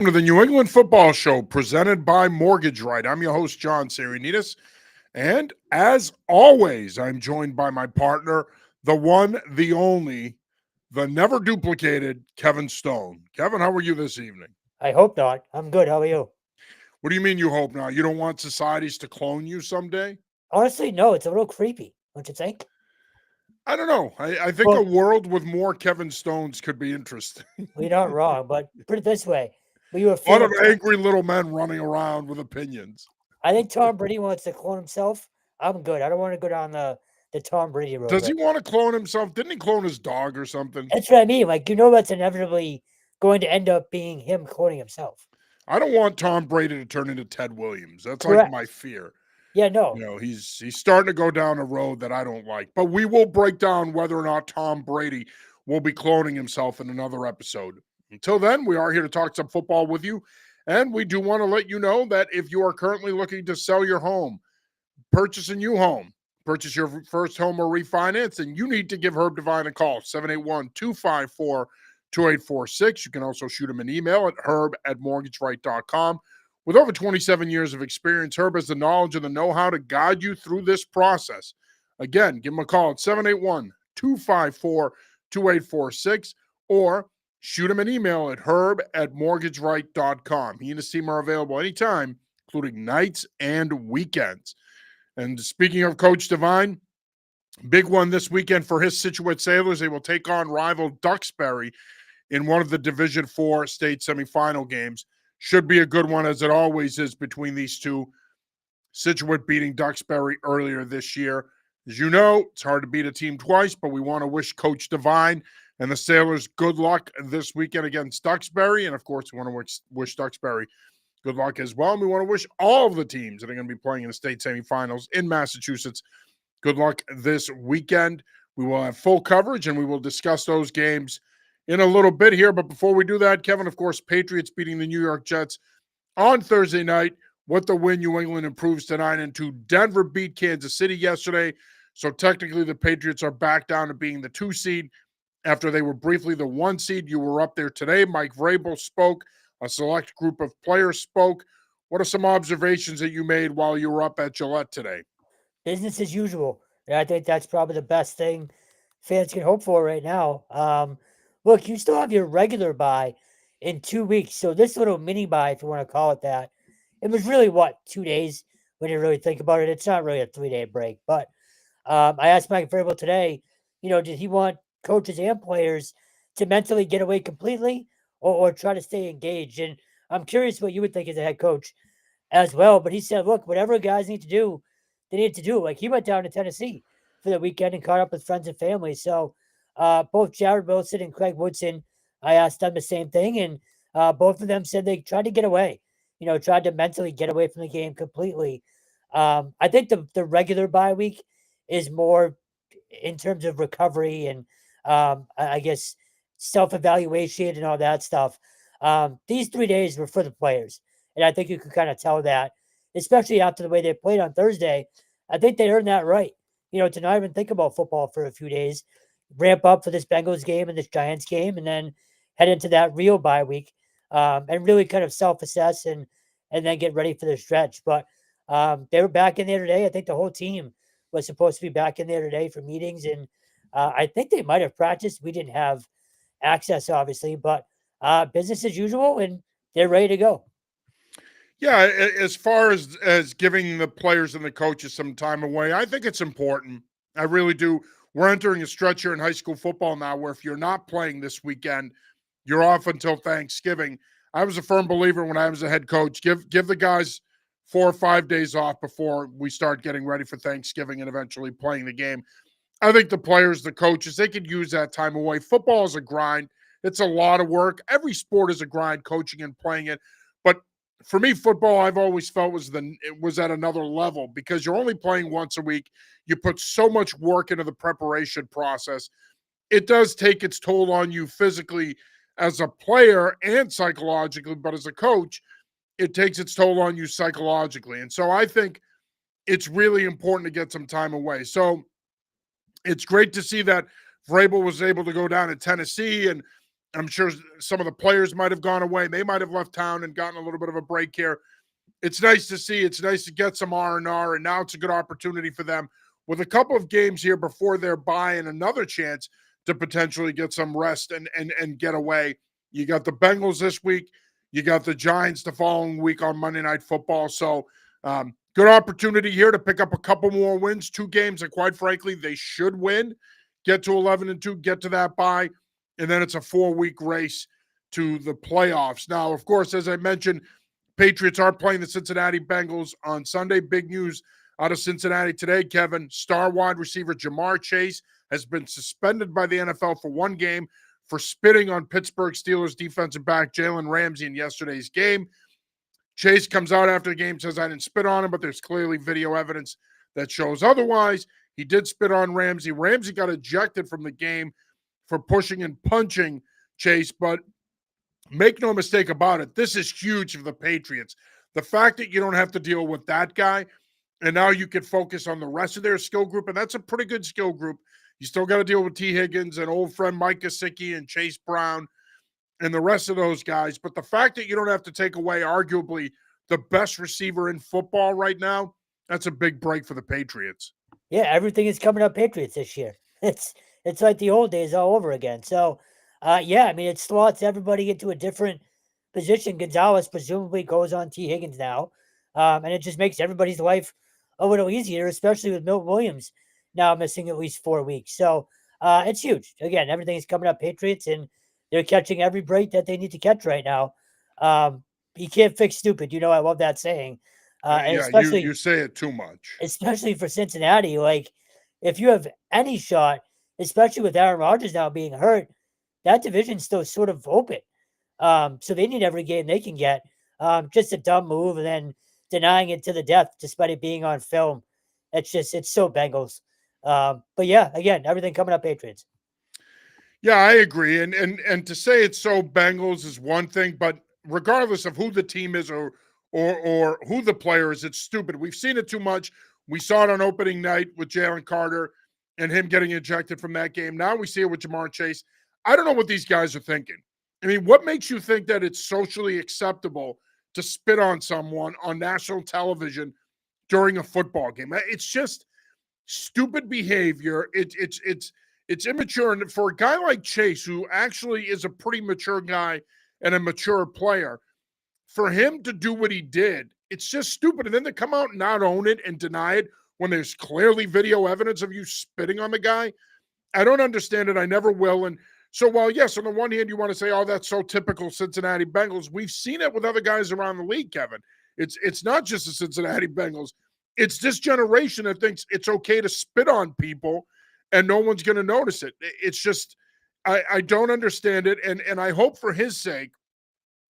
To the New England Football Show presented by Mortgage Right. I'm your host, John Sarianides. And as always, I'm joined by my partner, the one, the only, the never duplicated Kevin Stone. Kevin, how are you this evening? I hope not. I'm good. How are you? What do you mean you hope not? You don't want societies to clone you someday? Honestly, no. It's a little creepy, don't you think? I don't know. I think a Well, world with more Kevin Stones could be interesting. you're not wrong, but put it this way: Were you a A lot fan of of Tom? angry little men running around with opinions. I think Tom Brady wants to clone himself. I'm good. I don't want to go down the Tom Brady road Does he right. want to clone himself? Didn't he clone his dog or something? That's what I mean. Like that's inevitably going to end up being him cloning himself. I don't want Tom Brady to turn into Ted Williams. That's like my Correct. fear. Yeah. No. He's starting to go down a road that I don't like. But we will break down whether or not Tom Brady will be cloning himself in another episode. Until then, we are here to talk some football with you. And we do want to let you know that if you are currently looking to sell your home, purchase a new home, purchase your first home or refinance, and you need to give Herb Devine a call, 781-254-2846. You can also shoot him an email at herb@mortgageright.com. With over 27 years of experience, Herb has the knowledge and the know-how to guide you through this process. Again, give him a call at 781-254-2846 or shoot him an email at herb@mortgageright.com. He and his team are available anytime, including nights and weekends. And speaking of Coach Devine, big one this weekend for his Scituate Sailors. They will take on rival Duxbury in one of the Division IV state semifinal games. Should be a good one, as it always is between these two. Scituate beating Duxbury earlier this year. As you know, it's hard to beat a team twice, but we want to wish Coach Devine and the Sailors good luck this weekend against Duxbury. And of course, we want to wish Duxbury good luck as well. And we want to wish all of the teams that are going to be playing in the state semifinals in Massachusetts good luck this weekend. We will have full coverage and we will discuss those games in a little bit here. But before we do that, Kevin, of course, Patriots beating the New York Jets on Thursday night. With the win, New England improves to 9-2. Denver beat Kansas City yesterday. So technically, the Patriots are back down to being the 2 seed after they were briefly the 1 seed. You were up there today. Mike Vrabel spoke. A select group of players spoke. What are some observations that you made while you were up at Gillette today? Business as usual. And I think that's probably the best thing fans can hope for right now. Look, you still have your regular buy in 2 weeks. So this little mini buy, if you want to call it that, it was really what, 2 days when you really think about it. It's not really a 3 day break. But I asked Mike Vrabel today, did he want coaches and players to mentally get away completely or try to stay engaged? And I'm curious what you would think as a head coach as well. But he said, look, whatever guys need to do, they need to do. Like he went down to Tennessee for the weekend and caught up with friends and family. So both Jared Wilson and Craig Woodson, I asked them the same thing, and both of them said they tried to get away. Tried to mentally get away from the game completely. I think the regular bye week is more in terms of recovery and I guess self evaluation and all that stuff. These 3 days were for the players, and I think you could kind of tell that, especially after the way they played on Thursday. I think they earned that right. To not even think about football for a few days, ramp up for this Bengals game and this Giants game, and then head into that real bye week, and really kind of self-assess and then get ready for the stretch. But they were back in there today. I think the whole team was supposed to be back in there today for meetings, and I think they might have practiced. We didn't have access, obviously, but business as usual, and they're ready to go. Yeah, as far as giving the players and the coaches some time away, I think it's important. I really do. We're entering a stretch here in high school football now where if you're not playing this weekend, you're off until Thanksgiving. I was a firm believer when I was a head coach, give the guys 4 or 5 days off before we start getting ready for Thanksgiving and eventually playing the game. I think the players, the coaches, they could use that time away. Football is a grind. It's a lot of work. Every sport is a grind, coaching and playing it. But for me, football, I've always felt it was at another level because you're only playing once a week. You put so much work into the preparation process. It does take its toll on you physically as a player and psychologically, but as a coach, it takes its toll on you psychologically. And so I think it's really important to get some time away. So it's great to see that Vrabel was able to go down to Tennessee and I'm sure some of the players might have gone away. They might have left town and gotten a little bit of a break here. It's nice to see. It's nice to get some R&R, and now it's a good opportunity for them with a couple of games here before their bye and another chance to potentially get some rest and get away. You got the Bengals this week. You got the Giants the following week on Monday Night Football. So good opportunity here to pick up a couple more wins, 2 games that quite frankly they should win, get to 11-2, get to that bye, and then it's a 4-week race to the playoffs. Now, of course, as I mentioned, Patriots are playing the Cincinnati Bengals on Sunday. Big news out of Cincinnati today, Kevin. Star wide receiver Jamar Chase has been suspended by the NFL for 1 game for spitting on Pittsburgh Steelers defensive back Jalen Ramsey in yesterday's game. Chase comes out after the game, says, I didn't spit on him, but there's clearly video evidence that shows otherwise. He did spit on Ramsey. Ramsey got ejected from the game for pushing and punching Chase, but make no mistake about it, this is huge for the Patriots. The fact that you don't have to deal with that guy, and now you can focus on the rest of their skill group, and that's a pretty good skill group. You still got to deal with T. Higgins and old friend Mike Gesicki and Chase Brown and the rest of those guys. But the fact that you don't have to take away arguably the best receiver in football right now, that's a big break for the Patriots. Yeah, everything is coming up Patriots this year. It's like the old days all over again. So, yeah, I mean, it slots everybody into a different position. Gonzalez presumably goes on T. Higgins now, and it just makes everybody's life a little easier, especially with Milt Williams now missing at least 4 weeks. So, it's huge. Again, everything is coming up Patriots, and they're catching every break that they need to catch right now. You can't fix stupid. I love that saying. And Yeah, especially you say it too much. especially for Cincinnati. Like, if you have any shot, especially with Aaron Rodgers now being hurt, that division's still sort of open. So they need every game they can get. Just a dumb move and then denying it to the death despite it being on film. It's so Bengals. But yeah, again, everything coming up Patriots. Yeah, I agree. And to say it's so Bengals is one thing, but regardless of who the team is or who the player is, it's stupid. We've seen it too much. We saw it on opening night with Jalen Carter and him getting ejected from that game. Now we see it with Jamar Chase. I don't know what these guys are thinking. I mean, what makes you think that it's socially acceptable to spit on someone on national television during a football game? It's just stupid behavior. It's immature. And for a guy like Chase, who actually is a pretty mature guy and a mature player, for him to do what he did, it's just stupid. And then to come out and not own it and deny it when there's clearly video evidence of you spitting on the guy, I don't understand it. I never will. And so while, yes, on the one hand, you want to say, oh, that's so typical Cincinnati Bengals, we've seen it with other guys around the league, Kevin. It's not just the Cincinnati Bengals. It's this generation that thinks it's okay to spit on people and no one's going to notice it. It's just, I don't understand it. And I hope for his sake,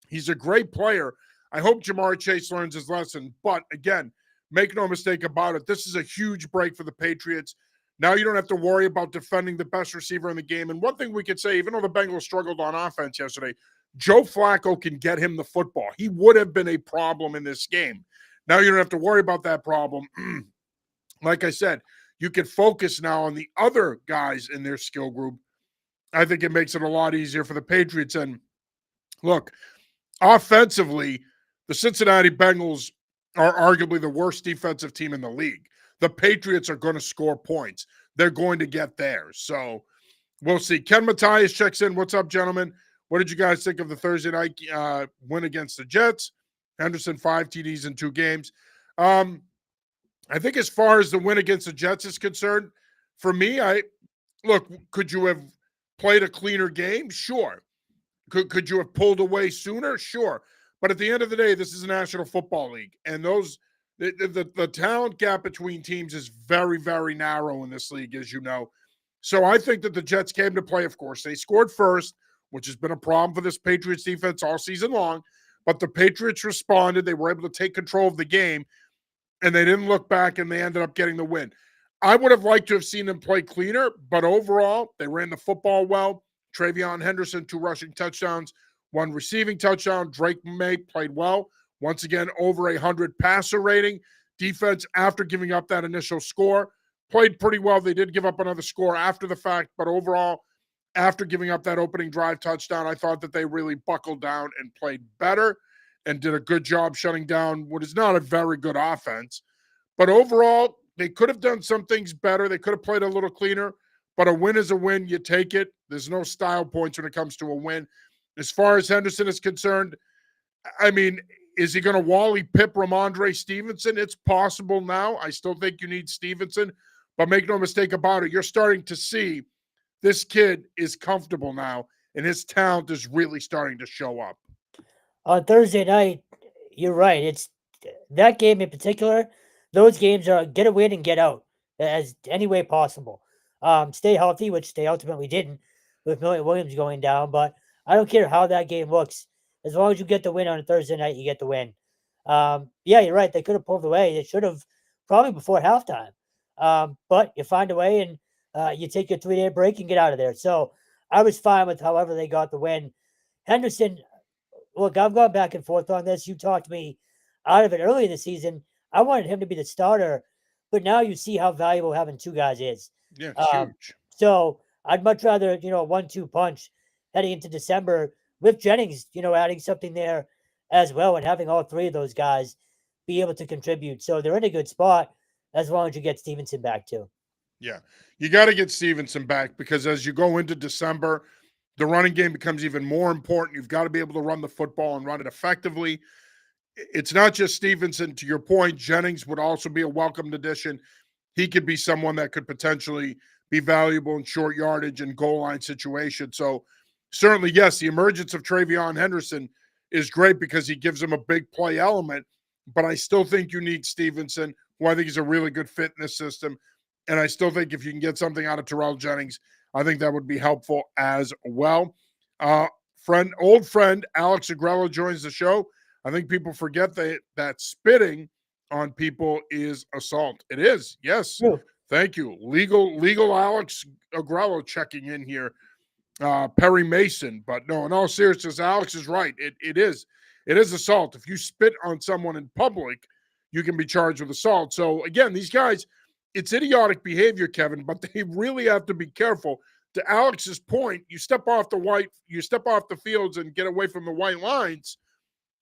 he's a great player. I hope Jamar Chase learns his lesson. But again, make no mistake about it, this is a huge break for the Patriots. Now you don't have to worry about defending the best receiver in the game. And one thing we could say, even though the Bengals struggled on offense yesterday, Joe Flacco can get him the football. He would have been a problem in this game. Now you don't have to worry about that problem. Like I said, you can focus now on the other guys in their skill group. I think it makes it a lot easier for the Patriots. And look, offensively, the Cincinnati Bengals are arguably the worst defensive team in the league. The Patriots are going to score points. They're going to get theirs. So we'll see. Ken Matthias checks in. What's up, gentlemen? What did you guys think of the Thursday night win against the Jets? Henderson, 5 TDs in 2 games. I think as far as the win against the Jets is concerned, for me, could you have played a cleaner game? Sure. Could you have pulled away sooner? Sure. But at the end of the day, this is a National Football League, and the talent gap between teams is very, very narrow in this league, as you know. So I think that the Jets came to play. Of course, they scored first, which has been a problem for this Patriots defense all season long. But the Patriots responded. They were able to take control of the game, and they didn't look back, and they ended up getting the win. I would have liked to have seen them play cleaner, but overall, they ran the football well. Travion Henderson, 2 rushing touchdowns, 1 receiving touchdown. Drake May played well. Once again, over 100 passer rating. Defense, after giving up that initial score, played pretty well. They did give up another score after the fact, but overall, after giving up that opening drive touchdown, I thought that they really buckled down and played better and did a good job shutting down what is not a very good offense. But overall, they could have done some things better. They could have played a little cleaner, but a win is a win. You take it. There's no style points when it comes to a win. As far as Henderson is concerned, I mean, is he going to Wally Pip Ramondre Stevenson? It's possible now. I still think you need Stevenson, but make no mistake about it. You're starting to see this kid is comfortable now, and his talent is really starting to show up. On Thursday night, you're right. It's that game in particular. Those games are get a win and get out as any way possible. Stay healthy, which they ultimately didn't with Million Williams going down. But I don't care how that game looks, as long as you get the win on a Thursday night, you get the win. Yeah, you're right. They could have pulled away. They should have probably before halftime. But you find a way and you take your 3-day break and get out of there. So I was fine with however they got the win. Henderson, look, I've gone back and forth on this. You talked me out of it early in the season. I wanted him to be the starter, but now you see how valuable having two guys is. Yeah, it's huge. So I'd much rather, a 1-2 punch heading into December with Jennings, adding something there as well and having all three of those guys be able to contribute. So they're in a good spot as long as you get Stevenson back too. Yeah, you got to get Stevenson back because as you go into December, the running game becomes even more important. You've got to be able to run the football and run it effectively. It's not just Stevenson. To your point, Jennings would also be a welcomed addition. He could be someone that could potentially be valuable in short yardage and goal line situations. So certainly, yes, the emergence of Travion Henderson is great because he gives him a big play element. But I still think you need Stevenson, who I think is a really good fit in this system. And I still think if you can get something out of Terrell Jennings, I think that would be helpful as well. Old friend Alex Agrello joins the show. I think people forget that spitting on people is assault. It is, yes. True. Thank you. Legal Alex Agrello checking in here. Perry Mason. But no, in all seriousness, Alex is right. It is assault. If you spit on someone in public, you can be charged with assault. So again, these guys, it's idiotic behavior, Kevin, but they really have to be careful. To Alex's point, you step off the fields and get away from the white lines.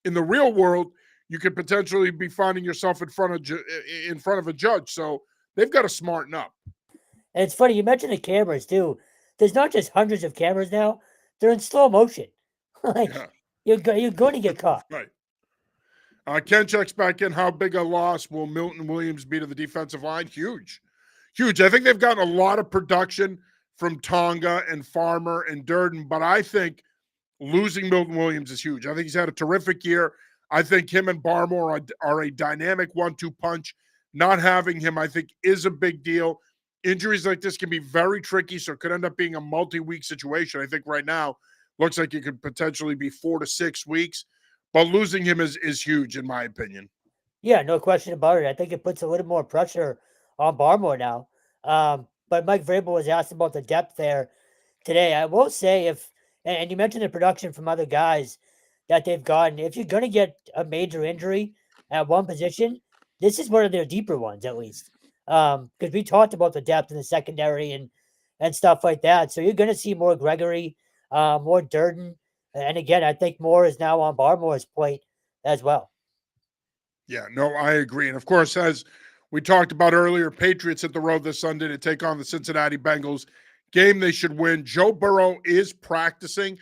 In the real world, you could potentially be finding yourself in front of a judge. So they've got to smarten up. And it's funny, you mentioned the cameras too. There's not just hundreds of cameras now, they're in slow motion. Like Yeah. you're going to get caught. Right. Ken checks back in. How big a loss will Milton Williams be to the defensive line? Huge. Huge. I think they've gotten a lot of production from Tonga and Farmer and Durden, but I think losing Milton Williams is huge. I think he's had a terrific year. I think him and Barmore are a dynamic 1-2 punch. Not having him, I think, is a big deal. Injuries like this can be very tricky, so it could end up being a multi-week situation. I think right now looks like it could potentially be 4 to 6 weeks, but losing him is huge, in my opinion. Yeah, no question about it. I think it puts a little more pressure on Barmore now. But Mike Vrabel was asked about the depth there today. I will say and you mentioned the production from other guys that they've gotten. If you're going to get a major injury at one position, this is one of their deeper ones, at least. Because we talked about the depth in the secondary and stuff like that. So you're going to see more Gregory, more Durden. And again, I think more is now on Barmore's plate as well. Yeah, no, I agree. And of course, as we talked about earlier, Patriots hit the road this Sunday to take on the Cincinnati Bengals. Game they should win. Joe Burrow is practicing,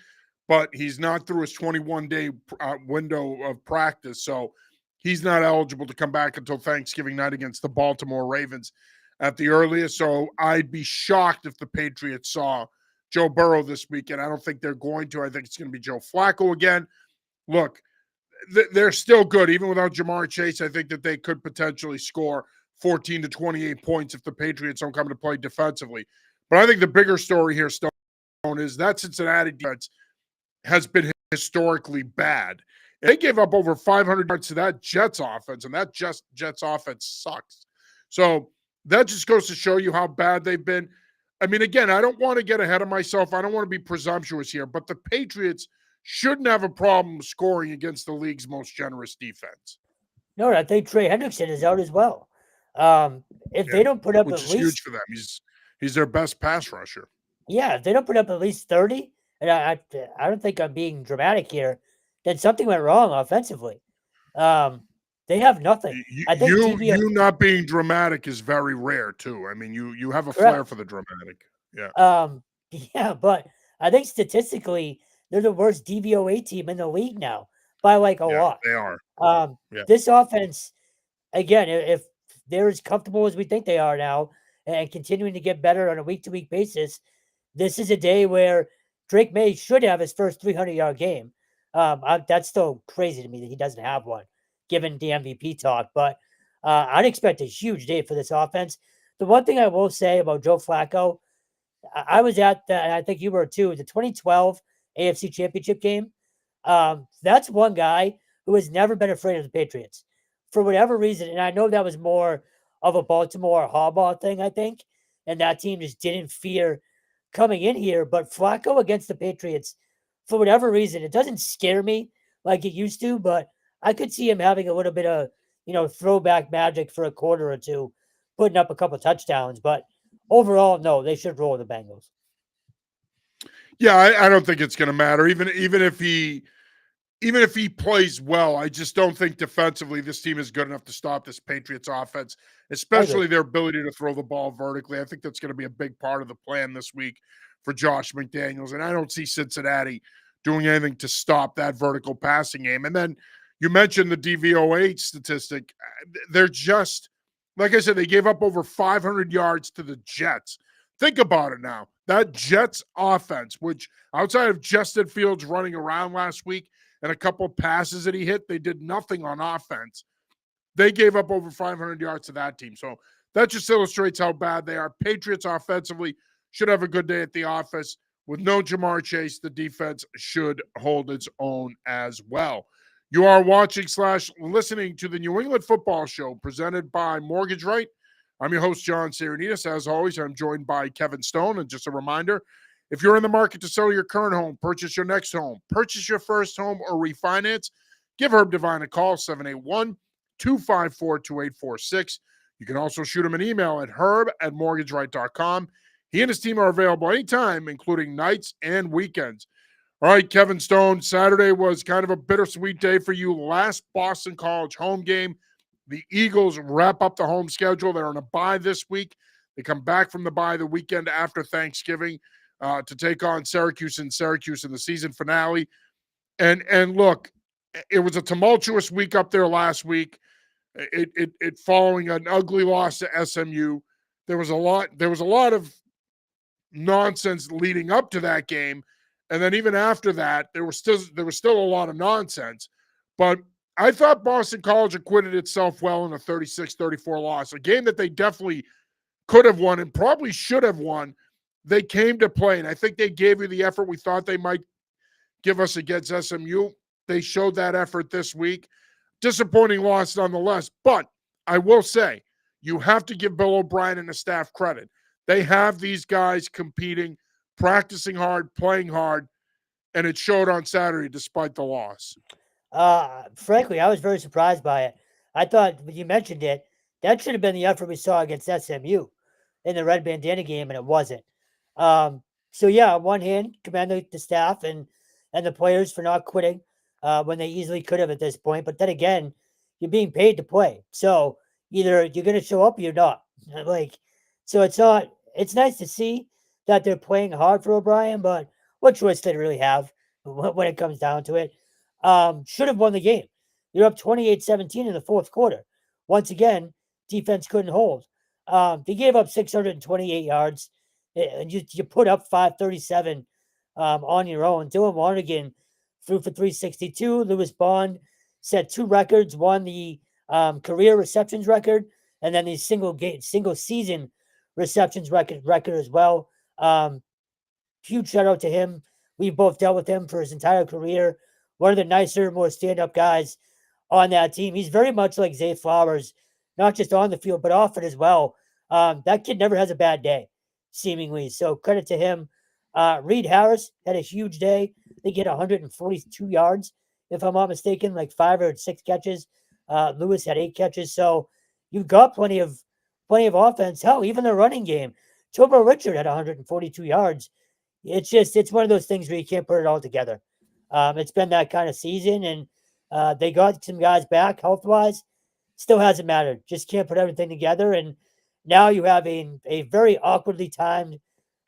but he's not through his 21-day window of practice. So he's not eligible to come back until Thanksgiving night against the Baltimore Ravens at the earliest. So I'd be shocked if the Patriots saw Joe Burrow this weekend. I don't think they're going to. I think it's going to be Joe Flacco again. Look, they're still good. Even without Jamar Chase, I think that they could potentially score 14 to 28 points if the Patriots don't come to play defensively. But I think the bigger story here, Stone, is that Cincinnati defense has been historically bad. They gave up over 500 yards to that Jets offense, and that Jets offense sucks. So that just goes to show you how bad they've been. I mean, again, I don't want to get ahead of myself. I don't want to be presumptuous here, but the Patriots shouldn't have a problem scoring against the league's most generous defense. No, I think Trey Hendrickson is out as well. If they don't put up which at is huge least, for them. He's their best pass rusher. Yeah, if they don't put up at least 30, and I don't think I'm being dramatic here, then something went wrong offensively. Um, they have nothing. I think DB You not being dramatic is very rare too. I mean, you have a flair correct. for the dramatic. Yeah, Um, yeah, but I think statistically they're the worst DVOA team in the league now by like a yeah, lot. they are. Yeah. This offense, again, if they're as comfortable as we think they are now and continuing to get better on a week to week basis, this is a day where Drake May should have his first 300-yard game. That's still crazy to me that he doesn't have one, given the MVP talk. But I'd expect a huge day for this offense. The one thing I will say about Joe Flacco, I was at the, and I think you were too, the 2012 AFC Championship game. That's one guy who has never been afraid of the Patriots for whatever reason. And I know that was more of a Baltimore Harbaugh thing, I think. And that team just didn't fear coming in here. But Flacco against the Patriots, for whatever reason, it doesn't scare me like it used to, but I could see him having a little bit of, throwback magic for a quarter or two, putting up a couple touchdowns. But overall, no, they should roll the Bengals. Yeah, I don't think it's going to matter. Even if he plays well, I just don't think defensively this team is good enough to stop this Patriots offense, I agree. especially their ability to throw the ball vertically. I think that's going to be a big part of the plan this week for Josh McDaniels. And I don't see Cincinnati doing anything to stop that vertical passing game. And then you mentioned the DVOA statistic. They're just, like I said, they gave up over 500 yards to the Jets. Think about it now. That Jets offense, which outside of Justin Fields running around last week, and a couple of passes that he hit, they did nothing on offense. They gave up over 500 yards to that team. So that just illustrates how bad they are. Patriots offensively should have a good day at the office. With no Jamar Chase, the defense should hold its own as well. You are watching / listening to the New England Football Show presented by Mortgage Right. I'm your host, John Sarianides. As always, I'm joined by Kevin Stone. And just a reminder, if you're in the market to sell your current home, purchase your next home, purchase your first home, or refinance, give Herb Devine a call, 781 254 2846. You can also shoot him an email at herb@mortgageright.com. He and his team are available anytime, including nights and weekends. All right, Kevin Stone, Saturday was kind of a bittersweet day for you. Last Boston College home game. The Eagles wrap up the home schedule. They're on a bye this week. They come back from the bye the weekend after Thanksgiving to take on Syracuse in the season finale. And look, it was a tumultuous week up there last week. It following an ugly loss to SMU. There was a lot of nonsense leading up to that game, and then even after that, there was still a lot of nonsense. But I thought Boston College acquitted itself well in a 36-34 loss, a game that they definitely could have won and probably should have won. They came to play, and I think they gave you the effort we thought they might give us against SMU. They showed that effort this week. Disappointing loss nonetheless, but I will say you have to give Bill O'Brien and the staff credit. They have these guys competing, practicing hard, playing hard, and it showed on Saturday despite the loss. Frankly, I was very surprised by it. I thought when you mentioned it, that should have been the effort we saw against SMU in the red bandana game, and it wasn't. Um, so yeah, on one hand, commend the staff and the players for not quitting when they easily could have at this point. But then again, you're being paid to play, so either you're going to show up or you're not. Like, so it's not. It's nice to see that they're playing hard for O'Brien, but what choice did they really have when it comes down to it? Should have won the game. You're up 28-17 in the fourth quarter. Once again, defense couldn't hold. They gave up 628 yards, and you put up 537 on your own. Dylan Warnigan threw for 362. Lewis Bond set two records, won the career receptions record, and then the single season receptions record as well. Huge shout out to him. We've both dealt with him for his entire career. One of the nicer, more stand up guys on that team. He's very much like Zay Flowers, not just on the field, but off it as well. That kid never has a bad day, seemingly. So credit to him. Reed Harris had a huge day. I think he had 142 yards, if I'm not mistaken, like 5 or 6 catches. Lewis had 8 catches. So you've got plenty of offense. Hell, even the running game. Tobo Richard had 142 yards it's one of those things where you can't put it all together. It's been that kind of season, and they got some guys back health wise. Still hasn't mattered. Just can't put everything together, and now you have a very awkwardly timed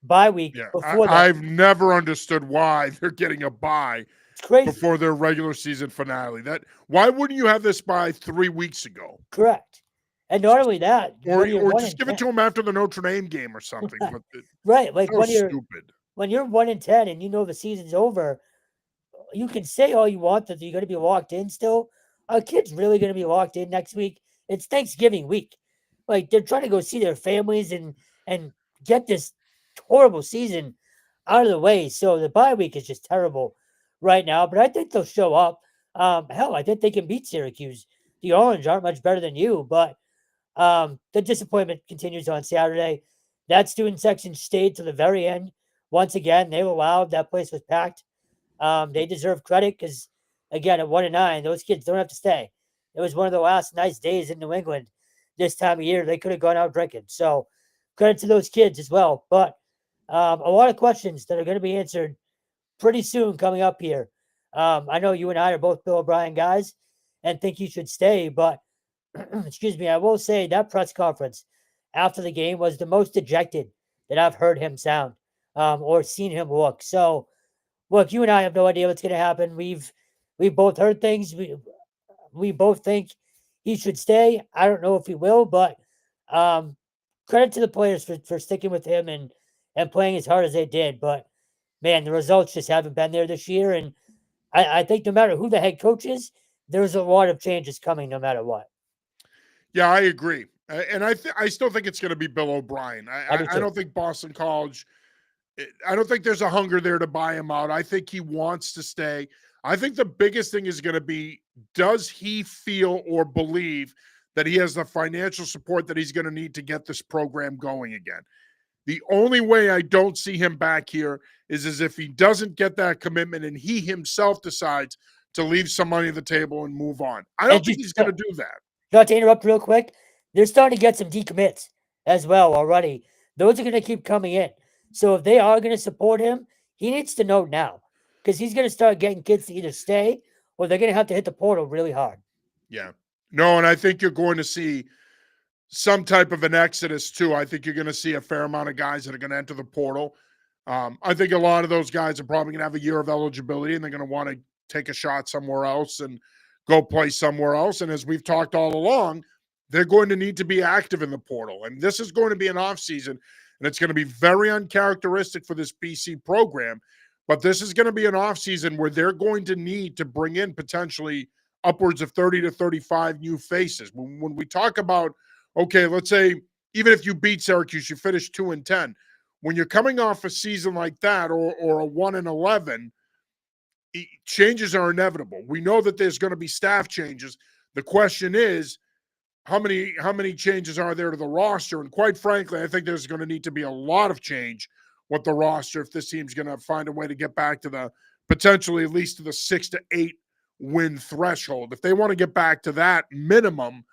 bye week Yeah, before that. I've never understood why they're getting a bye It's crazy. before their regular season finale. That why wouldn't you have this by 3 weeks ago? Correct. And not only that, Or when you're or one just in give it 10, to them after the Notre Dame game or something. But right? Like so stupid. when you're 1 in 10 and you know the season's over, you can say all you want that you're going to be locked in still. Our kid's really going to be locked in next week. It's Thanksgiving week. Like they're trying to go see their families and get this horrible season out of the way. So the bye week is just terrible right now. But I think they'll show up. Hell, I think they can beat Syracuse. The Orange aren't much better than you, but the disappointment continues on Saturday. That student section stayed to the very end. Once again, they were loud. That place was packed. They deserve credit because, again, at 1-9, those kids don't have to stay. It was one of the last nice days in New England this time of year. They could have gone out drinking. So, credit to those kids as well. But a lot of questions that are going to be answered pretty soon coming up here. I know you and I are both Bill O'Brien guys and think he should stay, but excuse me, I will say that press conference after the game was the most dejected that I've heard him sound or seen him look. So, look, you and I have no idea what's going to happen. We've both heard things. We both think he should stay. I don't know if he will, but um, credit to the players for sticking with him and playing as hard as they did. But man, the results just haven't been there this year, and I think no matter who the head coach is, there's a lot of changes coming no matter what. Yeah, I agree. And I still think it's going to be Bill O'Brien. I do I too. don't think Boston College. I don't think there's a hunger there to buy him out. I think he wants to stay. I think the biggest thing is going to be, does he feel or believe that he has the financial support that he's going to need to get this program going again? The only way I don't see him back here is as if he doesn't get that commitment and he himself decides to leave some money on the table and move on. I And don't think just he's going to do that. not to interrupt real quick, they're starting to get some decommits as well already. Those are going to keep coming in. So if they are going to support him, he needs to know now because he's going to start getting kids to either stay or they're going to have to hit the portal really hard. Yeah. No, and I think you're going to see some type of an exodus too. I think you're going to see a fair amount of guys that are going to enter the portal. I think a lot of those guys are probably going to have a year of eligibility and they're going to want to take a shot somewhere else and go play somewhere else. And as we've talked all along, they're going to need to be active in the portal. And this is going to be an off season, and it's going to be very uncharacteristic for this BC program. But this is going to be an off season where they're going to need to bring in potentially upwards of 30 to 35 new faces. When we talk about, okay, let's say even if you beat Syracuse, you finish 2-10. When you're coming off a season like that or a 1-11, changes are inevitable. We know that there's going to be staff changes. The question is, how many changes are there to the roster? And quite frankly, I think there's going to need to be a lot of change with the roster if this team's going to find a way to get back to the potentially at least to the 6 to 8 win threshold. If they want to get back to that minimum,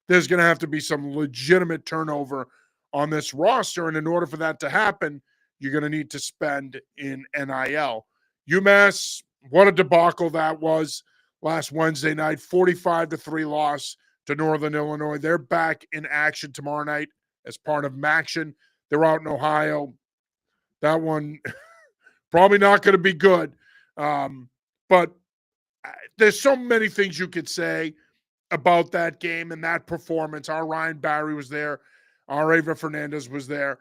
there's going to have to be some legitimate turnover on this roster. And in order for that to happen, you're going to need to spend in NIL. UMass, what a debacle that was last Wednesday night, 45-3 loss to Northern Illinois. They're back in action tomorrow night as part of Maction. They're out in Ohio. That one probably not going to be good. But there's so many things you could say about that game and that performance. Our Ryan Barry was there. Our Ava Fernandez was there.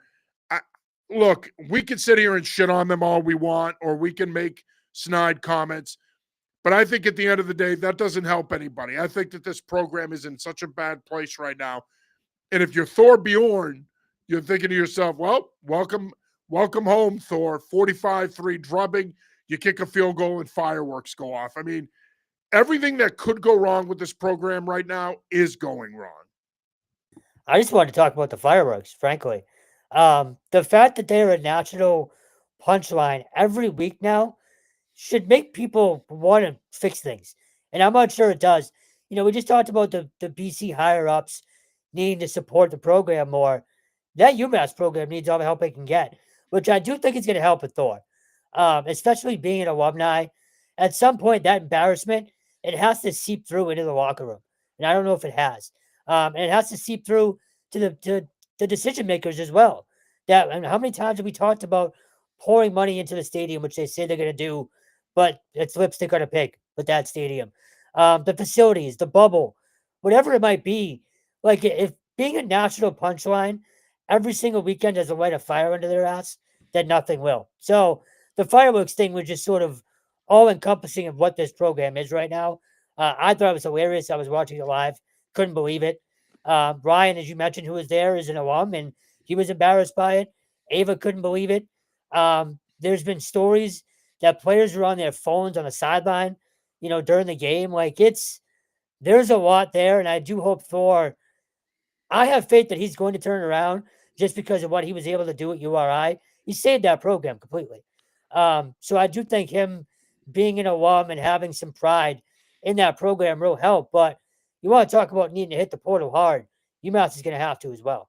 Look, we can sit here and shit on them all we want, or we can make snide comments. But I think at the end of the day, that doesn't help anybody. I think that this program is in such a bad place right now. And if you're Thor Bjorn, you're thinking to yourself, well, welcome home, Thor. 45-3 drubbing. You kick a field goal and fireworks go off. I mean, everything that could go wrong with this program right now is going wrong. I just wanted to talk about the fireworks, frankly. The fact that they're a national punchline every week now should make people want to fix things. And I'm not sure it does. We just talked about the BC higher ups needing to support the program more. That UMass program needs all the help it can get. which I do think is going to help with Thor, especially being an alumni. At some point, that embarrassment, it has to seep through into the locker room, and I don't know if it has. And it has to seep through to the decision makers as well. That and how many times have we talked about pouring money into the stadium, which they say they're going to do, but it's lipstick on a pig with that stadium. The facilities, the bubble, whatever it might be. Like if being a national punchline every single weekend has a light of fire under their ass, then nothing will. So the fireworks thing was just sort of all encompassing of what this program is right now. I thought it was hilarious. I was watching it live, couldn't believe it. Ryan, as you mentioned, who was there, is an alum, and he was embarrassed by it. Ava couldn't believe it. There's been stories that players were on their phones on the sideline, during the game. Like there's a lot there, and I do hope Thor. I have faith that he's going to turn around just because of what he was able to do at URI. He saved that program completely. So I do think him being an alum and having some pride in that program will help. But you want to talk about needing to hit the portal hard, UMass is going to have to as well.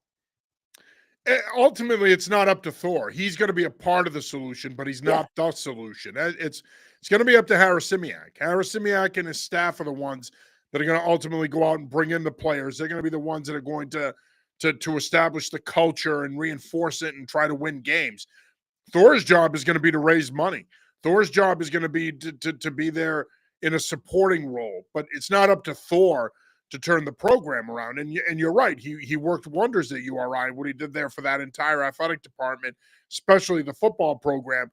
Ultimately, it's not up to Thor. He's going to be a part of the solution, but he's Yeah. not the solution. It's going to be up to Harris-Simiak. Harris-Simiak and his staff are the ones that are going to ultimately go out and bring in the players. They're going to be the ones that are going to establish the culture and reinforce it and try to win games. Thor's job is going to be to raise money. Thor's job is going to be to be there in a supporting role, but it's not up to Thor to turn the program around. And you're right. He worked wonders at URI, what he did there for that entire athletic department, especially the football program.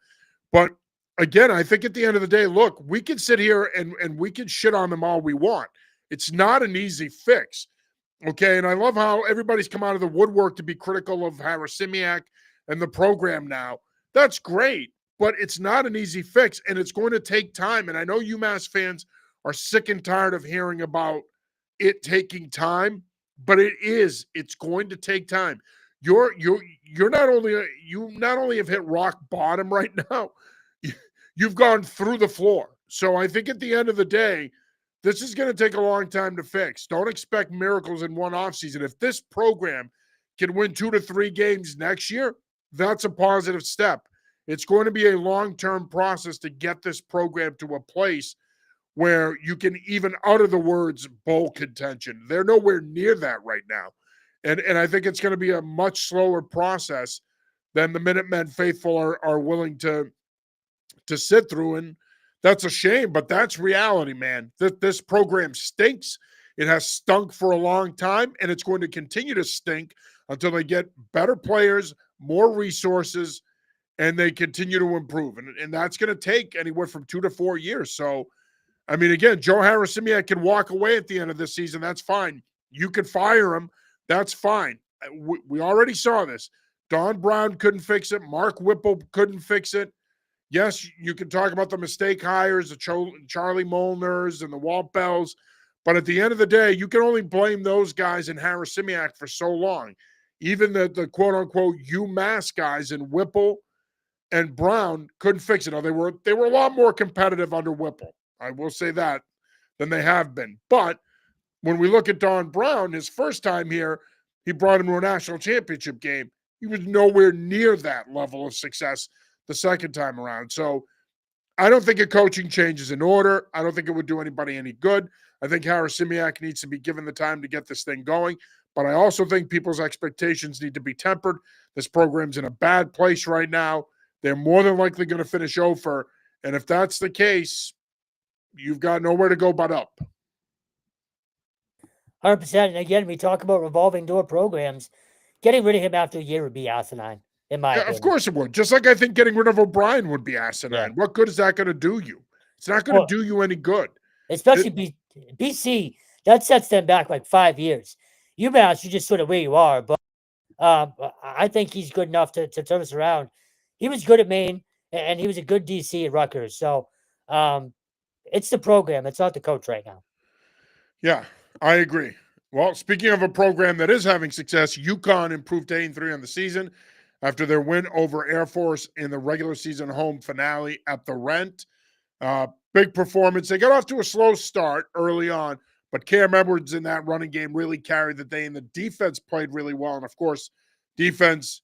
But again, I think at the end of the day, look, we can sit here and we can shit on them all we want. It's not an easy fix. Okay. And I love how everybody's come out of the woodwork to be critical of Harris-Simiak and the program now. That's great, but it's not an easy fix, and it's going to take time. And I know UMass fans are sick and tired of hearing about it taking time, but it is. It's going to take time. You're not only you not only have hit rock bottom right now, you've gone through the floor. So I think at the end of the day, this is going to take a long time to fix. Don't expect miracles in one offseason. If this program can win 2 to 3 games next year, that's a positive step. It's going to be a long-term process to get this program to a place where you can even utter the words bowl contention. They're nowhere near that right now. And I think it's going to be a much slower process than the Minutemen faithful are willing to sit through. And that's a shame, but that's reality, man. This program stinks. It has stunk for a long time, and it's going to continue to stink until they get better players, more resources, and they continue to improve. And that's going to take anywhere from 2 to 4 years. So, I mean, again, Joe Harris-Simiak can walk away at the end of this season. That's fine. You can fire him. That's fine. We already saw this. Don Brown couldn't fix it. Mark Whipple couldn't fix it. Yes, you can talk about the mistake hires, the Charlie Molners and the Walt Bells, but at the end of the day, you can only blame those guys and Harris-Simiak for so long. Even the quote-unquote UMass guys in Whipple and Brown couldn't fix it. Now, they were a lot more competitive under Whipple. I will say that, than they have been. But when we look at Don Brown, his first time here, he brought him to a national championship game. He was nowhere near that level of success the second time around. So I don't think a coaching change is in order. I don't think it would do anybody any good. I think Harris-Simiak needs to be given the time to get this thing going. But I also think people's expectations need to be tempered. This program's in a bad place right now. They're more than likely going to finish over. And if that's the case, you've got nowhere to go but up. 100%. And again, we talk about revolving door programs. Getting rid of him after a year would be asinine, in my Yeah, opinion. of course it would. Just like I think getting rid of O'Brien would be Yeah. asinine. What good is that going to do you? It's not going to Well, do you any good. especially BC, that sets them back like 5 years. UMass, you're just sort of where you are. But I think he's good enough to turn us around. He was good at Maine, and he was a good DC at Rutgers. So it's the program. It's not the coach right now. Yeah, I agree. Well, speaking of a program that is having success, UConn improved to 8-3 on the season after their win over Air Force in the regular season home finale at the Rent. Big performance. They got off to a slow start early on, but Cam Edwards in that running game really carried the day, and the defense played really well. And of course, defense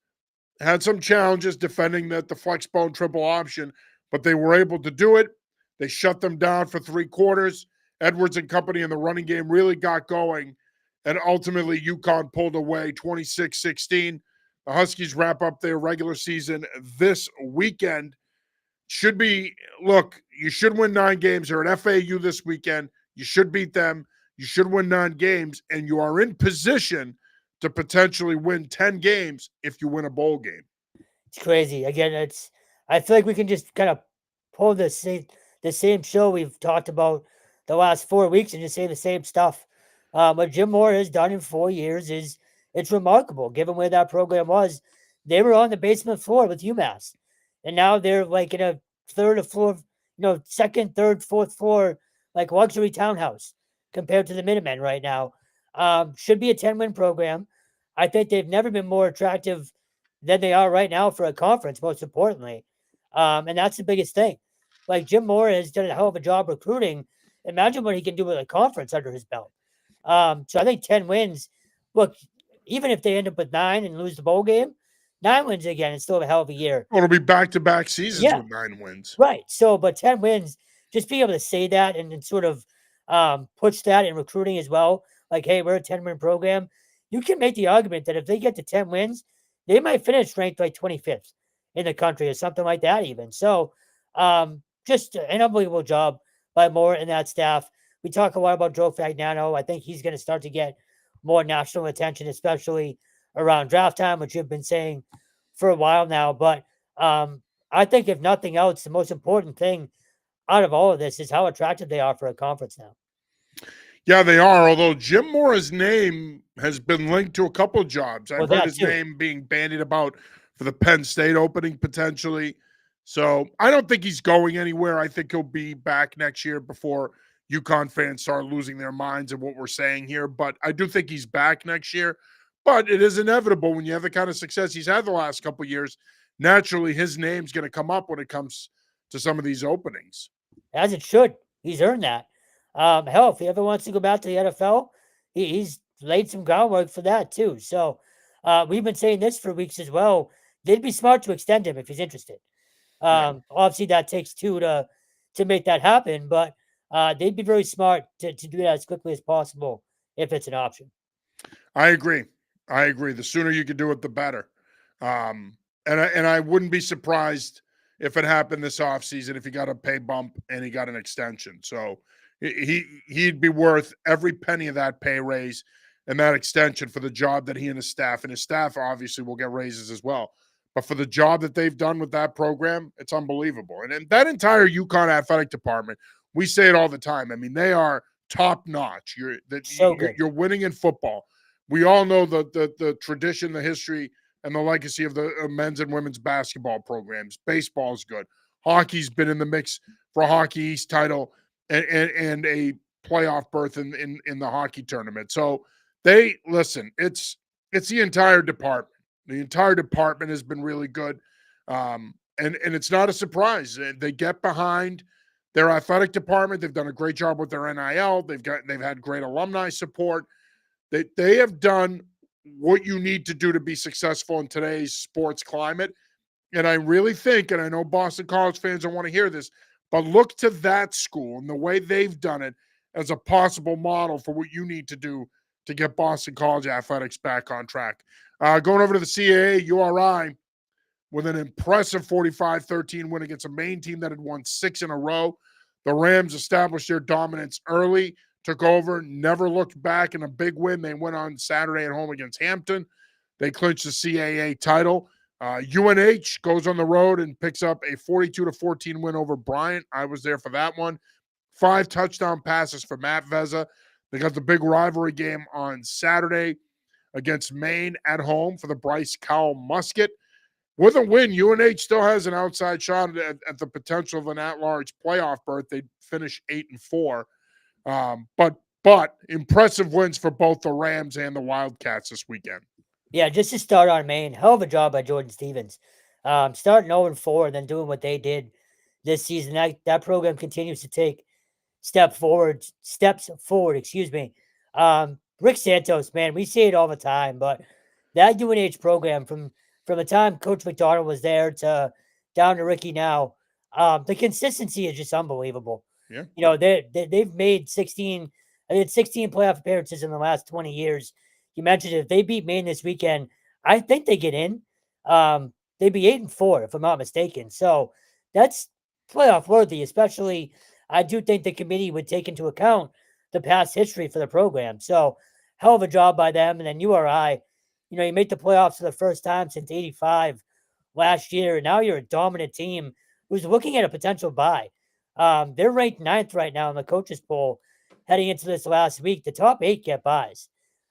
had some challenges defending the flex bone triple option, but they were able to do it. They shut them down for 3 quarters. Edwards and company in the running game really got going, and ultimately UConn pulled away 26-16. The Huskies wrap up their regular season this weekend. Should be, look, you should win 9 games. They're at FAU this weekend. You should beat them. You should win 9 games, and you are in position to potentially win 10 games if you win a bowl game. It's crazy. Again, I feel like we can just kind of pull the same show we've talked about the last 4 weeks and just say the same stuff. What Jim Moore has done in 4 years is it's remarkable. Given where that program was, they were on the basement floor with UMass, and now they're like in a third of floor, second, third, fourth floor, like luxury townhouse compared to the Minutemen right now. Should be a 10-win program. I think they've never been more attractive than they are right now for a conference, most importantly. And that's the biggest thing. Like Jim Moore has done a hell of a job recruiting. Imagine what he can do with a conference under his belt. So I think 10 wins. Look, even if they end up with 9 and lose the bowl game, 9 wins again, it's still a hell of a year. Well, it'll be back-to-back seasons Yeah, with 9 wins. right. So, but 10 wins, just being able to say that and sort of push that in recruiting as well. Like, hey, we're a 10-win program. You can make the argument that if they get to 10 wins, they might finish ranked like 25th in the country or something like that, even. So, just an unbelievable job by Moore and that staff. We talk a lot about Joe Fagnano. I think he's going to start to get more national attention, especially around draft time, which you've been saying for a while now. But I think, if nothing else, the most important thing out of all of this is how attractive they are for a conference now. Yeah, they are. Although Jim Mora's name has been linked to a couple of jobs. I've heard his name being bandied about for the Penn State opening potentially. So I don't think he's going anywhere. I think he'll be back next year before UConn fans start losing their minds at what we're saying here. But I do think he's back next year. But it is inevitable when you have the kind of success he's had the last couple of years. Naturally, his name's going to come up when it comes to some of these openings. As it should. He's earned that. Hell, if he ever wants to go back to the NFL, he's laid some groundwork for that too. So we've been saying this for weeks as well. They'd be smart to extend him if he's interested. Obviously, that takes two to make that happen, but they'd be very smart to do that as quickly as possible if it's an option. I agree. The sooner you can do it, the better. And I wouldn't be surprised if it happened this offseason, if he got a pay bump and he got an extension. So he'd be worth every penny of that pay raise and that extension for the job that he and his staff obviously will get raises as well. But for the job that they've done with that program, it's unbelievable. And that entire UConn athletic department, we say it all the time. I mean, they are top notch. You're winning in football. We all know the tradition, the history, and the legacy of the men's and women's basketball programs. Baseball is good. Hockey's been in the mix for a Hockey East title and a playoff berth in the hockey tournament. So they listen. It's the entire department. The entire department has been really good, and it's not a surprise. They get behind their athletic department. They've done a great job with their NIL. They've had great alumni support. They have done what you need to do to be successful in today's sports climate. And I really think, and I know Boston College fans don't want to hear this, but look to that school and the way they've done it as a possible model for what you need to do to get Boston College athletics back on track. Going over to the CAA, URI, with an impressive 45-13 win against a Maine team that had won 6 in a row. The Rams established their dominance early, took over, never looked back in a big win. They went on Saturday at home against Hampton. They clinched the CAA title. UNH goes on the road and picks up a 42-14 win over Bryant. I was there for that one. 5 touchdown passes for Matt Vezza. They got the big rivalry game on Saturday against Maine at home for the Bryce Cowell Musket. With a win, UNH still has an outside shot at the potential of an at-large playoff berth. They'd finish 8-4. But impressive wins for both the Rams and the Wildcats this weekend. Yeah, just to start on Maine, hell of a job by Jordan Stevens. Starting 0-4 and then doing what they did this season. That program continues to take steps forward, excuse me. Rick Santos, man, we say it all the time, but that UNH program from from the time Coach McDonald was there to down to Ricky now, the consistency is just unbelievable. Yeah. You know, they've made 16, I did 16 playoff appearances in the last 20 years. You mentioned if they beat Maine this weekend, I think they get in. They'd be 8-4 if I'm not mistaken. So that's playoff worthy, especially I do think the committee would take into account the past history for the program. So hell of a job by them. And then URI, you know, you made the playoffs for the first time since 85 last year. And now you're a dominant team who's looking at a potential bye. They're ranked ninth right now in the coaches poll heading into this last week. The top 8 get buys.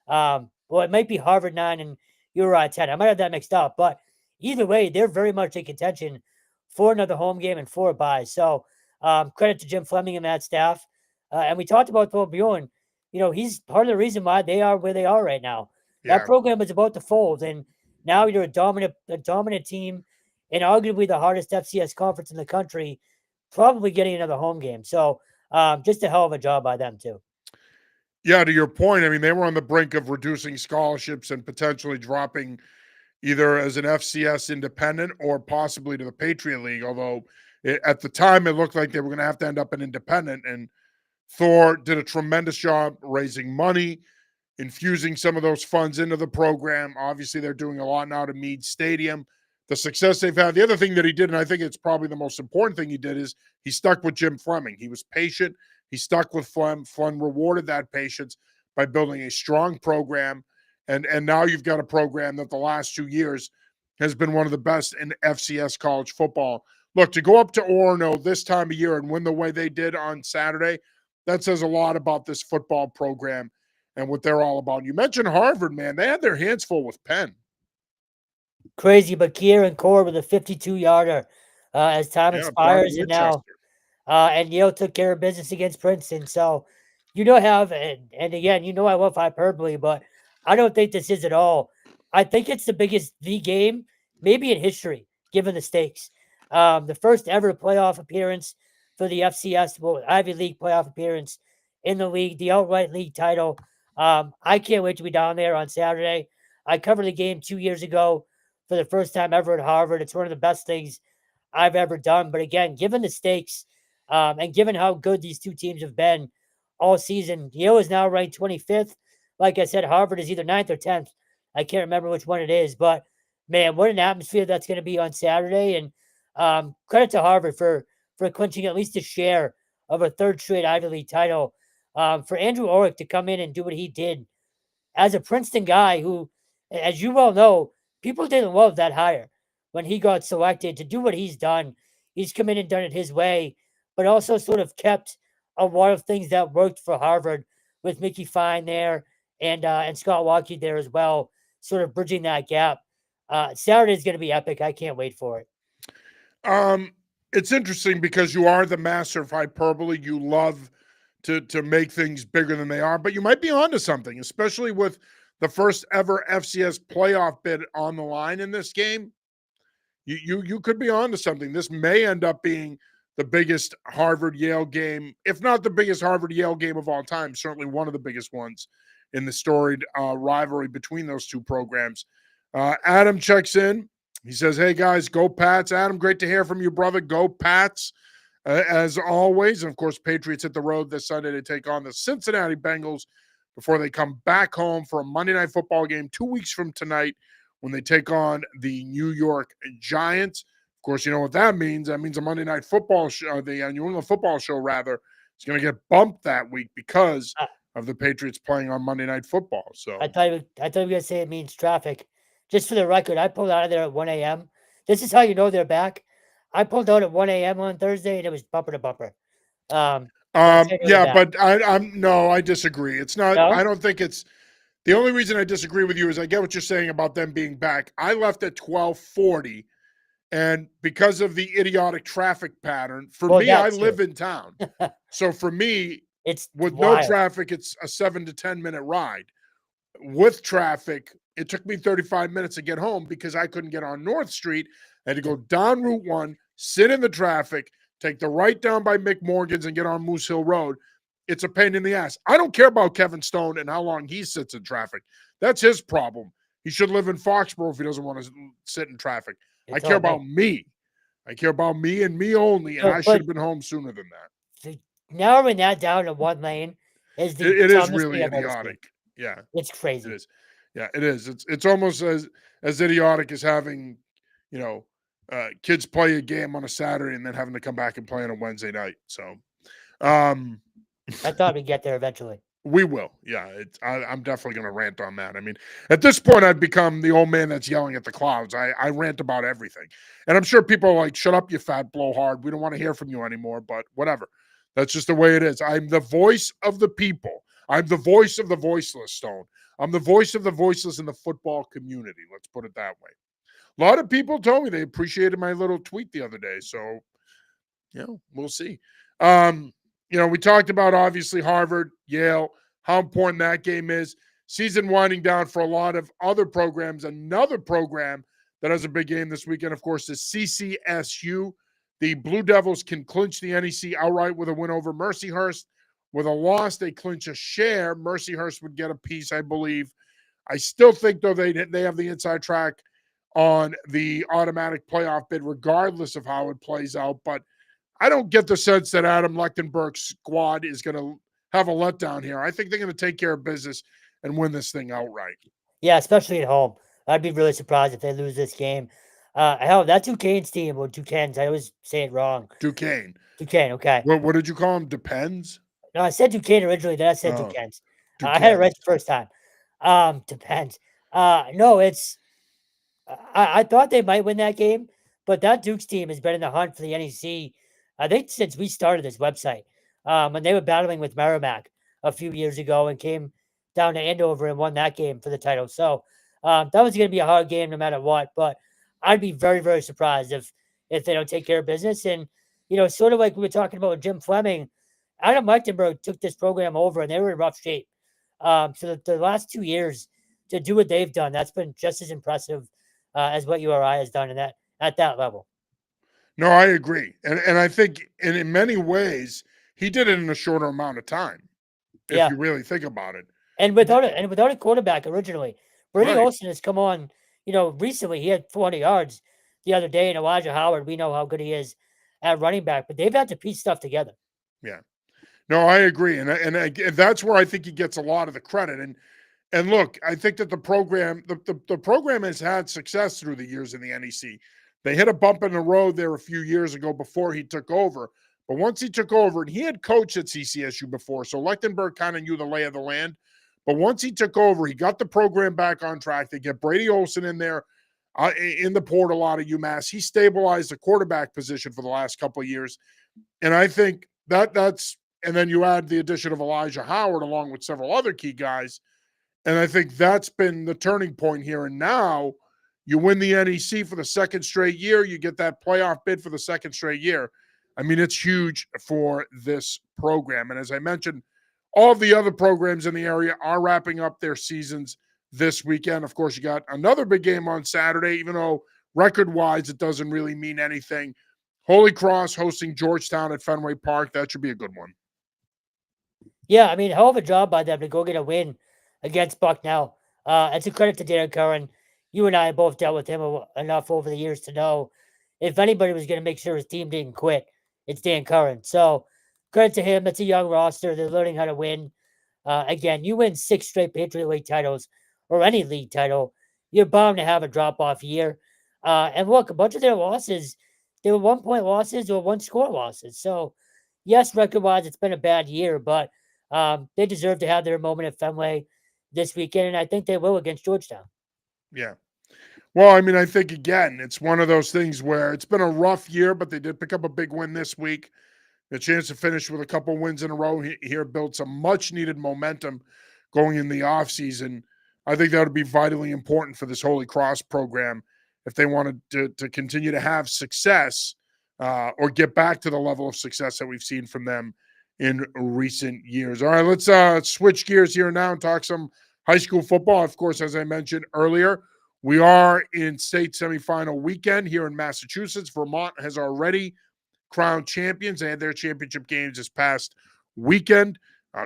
Well, it might be Harvard 9 and URI 10. I might have that mixed up, but either way, they're very much in contention for another home game and 4 buys. So credit to Jim Fleming and that staff. And we talked about Phil Bjorn. You know, he's part of the reason why they are where they are right now. That Yeah. program is about to fold, and now you're a dominant team in arguably the hardest FCS conference in the country, probably getting another home game. So just a hell of a job by them too. Yeah, to your point, I mean, they were on the brink of reducing scholarships and potentially dropping either as an FCS independent or possibly to the Patriot League, although at the time it looked like they were going to have to end up an independent. And Thor did a tremendous job raising money, infusing some of those funds into the program. Obviously, they're doing a lot now to Meade Stadium. The success they've had. The other thing that he did, and I think it's probably the most important thing he did, is he stuck with Jim Fleming. He was patient. He stuck with Flem. Flem rewarded that patience by building a strong program. And now you've got a program that the last 2 years has been one of the best in FCS college football. Look, to go up to Orono this time of year and win the way they did on Saturday, that says a lot about this football program and what they're all about. You mentioned Harvard, man. They had their hands full with Penn. Crazy, but Kieran Core with a 52-yarder as time Yeah, Bobby expires, and now Winchester. and Yale took care of business against Princeton. So, you know, and again, you know, I love hyperbole, but I don't think this is at all. I think it's the game, maybe in history, given the stakes. The first ever playoff appearance for the FCS, well, Ivy League playoff appearance in the league, the outright league title. I can't wait to be down there on Saturday. I covered the game 2 years ago for the first time ever at Harvard. It's one of the best things I've ever done. But again, given the stakes, and given how good these two teams have been all season, Yale is now ranked 25th. Like I said, Harvard is either 9th or 10th. I can't remember which one it is, but man, what an atmosphere that's going to be on Saturday. And credit to Harvard for clinching at least a share of a third straight Ivy League title. For Andrew Orrick to come in and do what he did as a Princeton guy who, as you well know, people didn't love that hire when he got selected to do what he's done. He's come in and done it his way, but also sort of kept a lot of things that worked for Harvard with Mickey Fine there and Scott Walkie there as well, sort of bridging that gap. Saturday is going to be epic. I can't wait for it. It's interesting because you are the master of hyperbole. You love to make things bigger than they are, but you might be onto something, especially with the first ever FCS playoff bid on the line in this game. You could be onto something. This may end up being the biggest Harvard Yale game, if not the biggest Harvard Yale game of all time. Certainly one of the biggest ones in the storied rivalry between those two programs. Adam checks in. He says, "Hey guys, go Pats." Adam, great to hear from you, brother. Go Pats. As always. And of course, Patriots hit the road this Sunday to take on the Cincinnati Bengals before they come back home for a Monday Night Football game 2 weeks from tonight when they take on the New York Giants. Of course, you know what that means. That means a Monday Night Football show, the New England Football Show, rather, is going to get bumped that week because I, of the Patriots playing on Monday Night Football. So, I thought you were going to say it means traffic. Just for the record, I pulled out of there at 1 a.m. This is how you know they're back. I pulled out at 1 a.m. on Thursday, and it was bumper to bumper. That's how you know they're yeah, back. but I disagree. It's not. I No? don't think it's. The only reason I disagree with you is I get what you're saying about them being back. I left at 12:40, and because of the idiotic traffic pattern, for Well, me, I that too. live in town. So for me, It's with no wild. traffic, it's a 7 to 10 minute ride. With traffic, it took me 35 minutes to get home because I couldn't get on North Street. I had to go down Route 1, sit in the traffic, take the right down by Mick Morgan's and get on Moose Hill Road. It's a pain in the ass. I don't care about Kevin Stone and how long he sits in traffic. That's his problem. He should live in Foxborough if he doesn't want to sit in traffic. I It's care all me. about me. I care about me and me only, and So, I should but have been home sooner than that. so narrowing that down to one lane is the It is dumbest thing really I've ever seen. idiotic. Yeah, It's it crazy. is. Yeah, it is. It's almost as idiotic as having, you know, kids play a game on a Saturday and then having to come back and play on a Wednesday night. So, um, I thought we'd get there eventually. we will. Yeah, I'm definitely going to rant on that. I mean, at this point, I've become the old man that's yelling at the clouds. I rant about everything. And I'm sure people are like, shut up, you fat blowhard. We don't want to hear from you anymore, but whatever. That's just the way it is. I'm the voice of the people. I'm the voice of the voiceless, Stone. I'm the voice of the voiceless in the football community. Let's put it that way. A lot of people told me they appreciated my little tweet the other day. So, we'll see. Um, we talked about obviously Harvard, Yale, how important that game is. Season winding down for a lot of other programs. Another program that has a big game this weekend, of course, is CCSU. The Blue Devils can clinch the NEC outright with a win over Mercyhurst. With a loss, they clinch a share. Mercyhurst would get a piece, I believe. I still think, though, they have the inside track on the automatic playoff bid, regardless of how it plays out. But I don't get the sense that Adam Lechtenberg's squad is going to have a letdown here. I think they're going to take care of business and win this thing outright. Yeah, especially at home. I'd be really surprised if they lose this game. Hell, that Duquesne's team, or Duquesne's, I always say it wrong. Duquesne. Duquesne, okay. What did you call him? Depends? No, I said Duquesne originally, then I said Oh, Duquesne's. I had it right Duquesne. the first time. Depends. No, it's I thought they might win that game, but that Dukes team has been in the hunt for the NEC, I think, since we started this website. When they were battling with Merrimack a few years ago and came down to Andover and won that game for the title. So that was going to be a hard game no matter what. But I'd be very, very surprised if they don't take care of business. And sort of like we were talking about with Jim Fleming, Adam Lechtenberg took this program over and they were in rough shape. So the last 2 years to do what they've done, that's been just as impressive as what URI has done at that level. No, I agree. And I think in many ways, he did it in a shorter amount of time, if Yeah. you really think about it. And without a quarterback originally, Brady Right. Olson has come on, recently. He had 400 yards the other day, and Elijah Howard, we know how good he is at running back, but they've had to piece stuff together. Yeah. No, I agree. And that's where I think he gets a lot of the credit. And look, I think that the program has had success through the years in the NEC. They hit a bump in the road there a few years ago before he took over. But once he took over, and he had coached at CCSU before, so Lechtenberg kind of knew the lay of the land. But once he took over, he got the program back on track. They get Brady Olson in there in the portal out of UMass. He stabilized the quarterback position for the last couple of years. And I think that's – and then you add the addition of Elijah Howard along with several other key guys. And I think that's been the turning point here. And now you win the NEC for the second straight year. You get that playoff bid for the second straight year. I mean, it's huge for this program. And as I mentioned, all the other programs in the area are wrapping up their seasons this weekend. Of course, you got another big game on Saturday, even though record-wise it doesn't really mean anything. Holy Cross hosting Georgetown at Fenway Park. That should be a good one. Yeah, I mean, hell of a job by them to go get a win against Bucknell. It's a credit to Dan Curran. You and I both dealt with him enough over the years to know if anybody was going to make sure his team didn't quit, it's Dan Curran. So credit to him. It's a young roster. They're learning how to win. Again, you win 6 straight Patriot League titles or any league title, you're bound to have a drop-off year. And look, a bunch of their losses, they were 1-point losses or 1-score losses. So, yes, record-wise, it's been a bad year, but they deserve to have their moment at Fenway this weekend, and I think they will against Georgetown. Yeah. Well, I mean, I think, again, it's one of those things where it's been a rough year, but they did pick up a big win this week. The chance to finish with a couple wins in a row here built some much-needed momentum going in the offseason. I think that would be vitally important for this Holy Cross program if they wanted to continue to have success or get back to the level of success that we've seen from them in recent years. All right, let's switch gears here now and talk some high school football. Of course, as I mentioned earlier, we are in state semifinal weekend here in Massachusetts. Vermont has already crowned champions. They had their championship games this past weekend.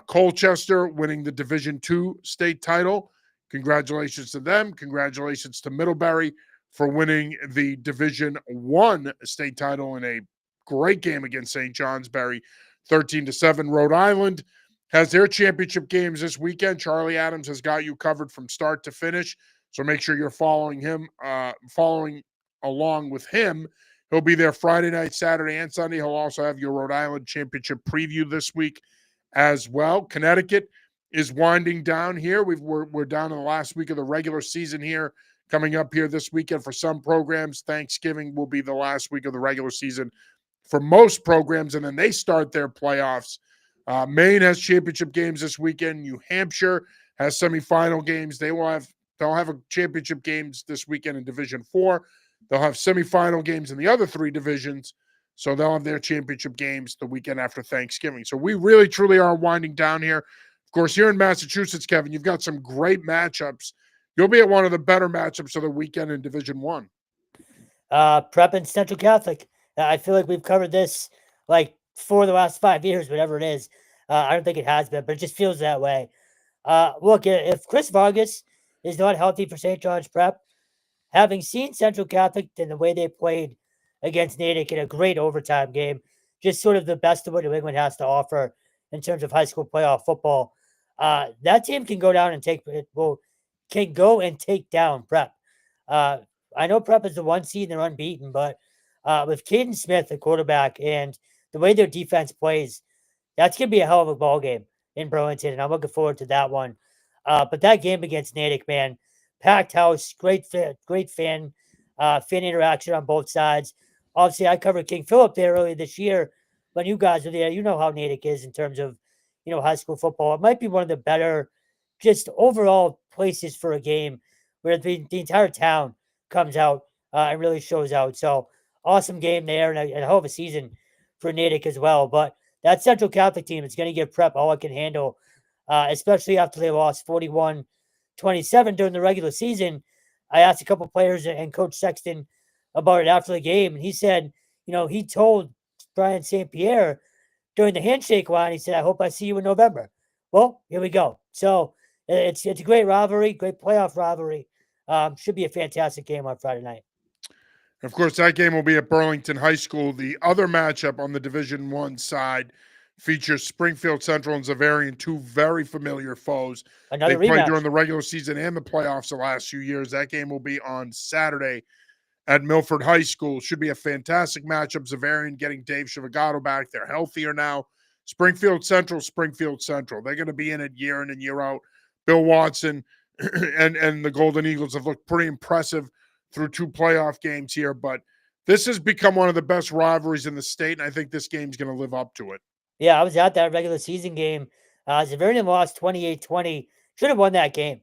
Colchester winning the Division II state title. Congratulations to them. Congratulations to Middlebury for winning the Division One state title in a great game against St. Johnsbury, 13-7. Rhode Island has their championship games this weekend. Charlie Adams has got you covered from start to finish, so make sure you're following him, following along with him. He'll be there Friday night, Saturday, and Sunday. He'll also have your Rhode Island championship preview this week as well. Connecticut is winding down here. We're down in the last week of the regular season here. Coming up here this weekend for some programs, Thanksgiving will be the last week of the regular season for most programs, and then they start their playoffs. Maine has championship games this weekend. New Hampshire has semifinal games. They'll have a championship games this weekend in Division 4. They'll have semifinal games in the other three divisions. So they'll have their championship games the weekend after Thanksgiving. So we really, truly are winding down here. Of course, here in Massachusetts, Kevin, you've got some great matchups. You'll be at one of the better matchups of the weekend in Division 1. Prep and Central Catholic. I feel like we've covered this like for the last 5 years, whatever it is. I don't think it has been, but it just feels that way. Look, if Chris Vargas is not healthy for St. John's Prep, having seen Central Catholic and the way they played against Natick in a great overtime game, just sort of the best of what New England has to offer in terms of high school playoff football. That team can go down and can go and take down Prep. I know Prep is the 1 seed and they're unbeaten, but with Caden Smith, the quarterback, and the way their defense plays, that's going to be a hell of a ball game in Burlington, and I'm looking forward to that one. But that game against Natick, man, packed house, great fan interaction on both sides. Obviously, I covered King Philip there earlier this year when you guys were there. You know how Natick is in terms of high school football. It might be one of the better, just overall places for a game where the entire town comes out and really shows out. So awesome game there and a hell of a season for Natick as well. But that Central Catholic team is going to give Prep all it can handle, especially after they lost 41-27 during the regular season. I asked a couple players and Coach Sexton about it after the game, and he said, he told Brian St. Pierre during the handshake line, he said, "I hope I see you in November." Well, here we go. So it's a great rivalry, great playoff rivalry. Should be a fantastic game on Friday night. Of course, that game will be at Burlington High School. The other matchup on the Division 1 side features Springfield Central and Zavarian, two very familiar foes. Another They played rematch. during the regular season and the playoffs the last few years. That game will be on Saturday at Milford High School. Should be a fantastic matchup. Zavarian getting Dave Chivagato back. They're healthier now. Springfield Central. They're going to be in it year in and year out. Bill Watson and the Golden Eagles have looked pretty impressive through two playoff games here, but this has become one of the best rivalries in the state, and I think this game's going to live up to it. Yeah, I was at that regular season game. Zavarian lost 28-20. Should have won that game.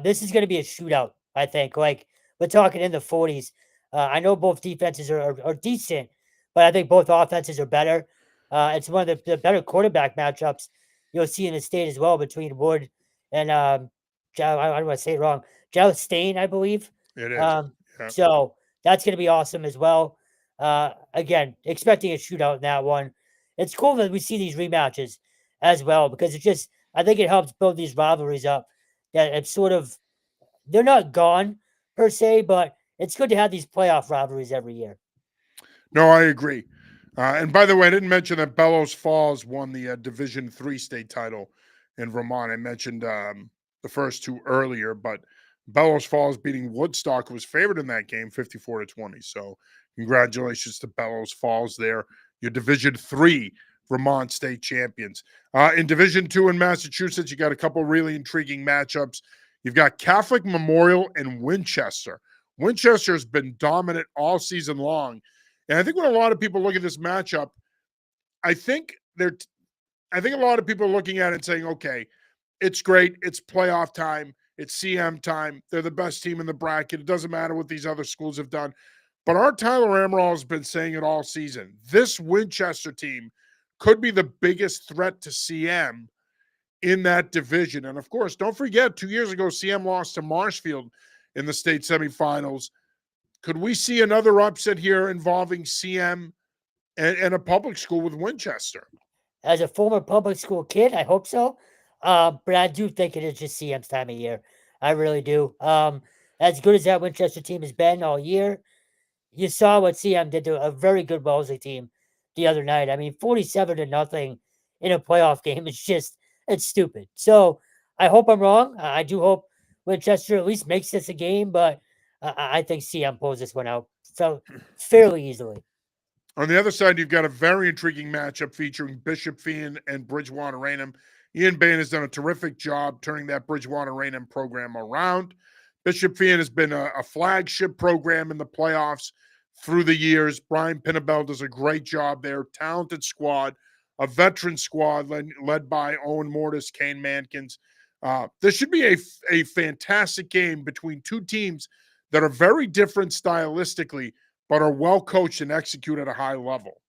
This is going to be a shootout, I think. Like, we're talking in the 40s. I know both defenses are decent, but I think both offenses are better. It's one of the better quarterback matchups you'll see in the state as well between Wood and, I don't want to say it wrong, Jalestain, I believe. It is. Yeah. So that's going to be awesome as well. Again, expecting a shootout in that one. It's cool that we see these rematches as well because I think it helps build these rivalries up. That it's they're not gone per se, but it's good to have these playoff rivalries every year. No, I agree. And by the way, I didn't mention that Bellows Falls won the Division 3 state title in Vermont. I mentioned the first two earlier, but Bellows Falls beating Woodstock, who was favored in that game, 54-20. So congratulations to Bellows Falls there, your Division 3 Vermont state champions. In Division 2 in Massachusetts, you got a couple really intriguing matchups. You've got Catholic Memorial and Winchester. Winchester has been dominant all season long. And I think when a lot of people look at this matchup, I think a lot of people are looking at it and saying, okay, it's great. It's playoff time. It's CM time. They're the best team in the bracket. It doesn't matter what these other schools have done. But our Tyler Amaral has been saying it all season. This Winchester team could be the biggest threat to CM in that division. And of course, don't forget, 2 years ago, CM lost to Marshfield in the state semifinals. Could we see another upset here involving CM and a public school with Winchester? As a former public school kid, I hope so. But I do think it is just CM's time of year. I really do. As good as that Winchester team has been all year, you saw what CM did to a very good Wellesley team the other night. I mean, 47 to nothing in a playoff game is just it's stupid. So I hope I'm wrong. I do hope Winchester at least makes this a game, but I think CM pulls this one out so fairly easily. On the other side, you've got a very intriguing matchup featuring Bishop Fien and Bridgewater Raynham. Ian Bain has done a terrific job turning that Bridgewater Raynham program around. Bishop Fien has been a flagship program in the playoffs through the years. Brian Pinnabell does a great job there. Talented squad, a veteran squad led by Owen Mortis, Kane Mankins. This should be a fantastic game between two teams that are very different stylistically, but are well coached and execute at a high level.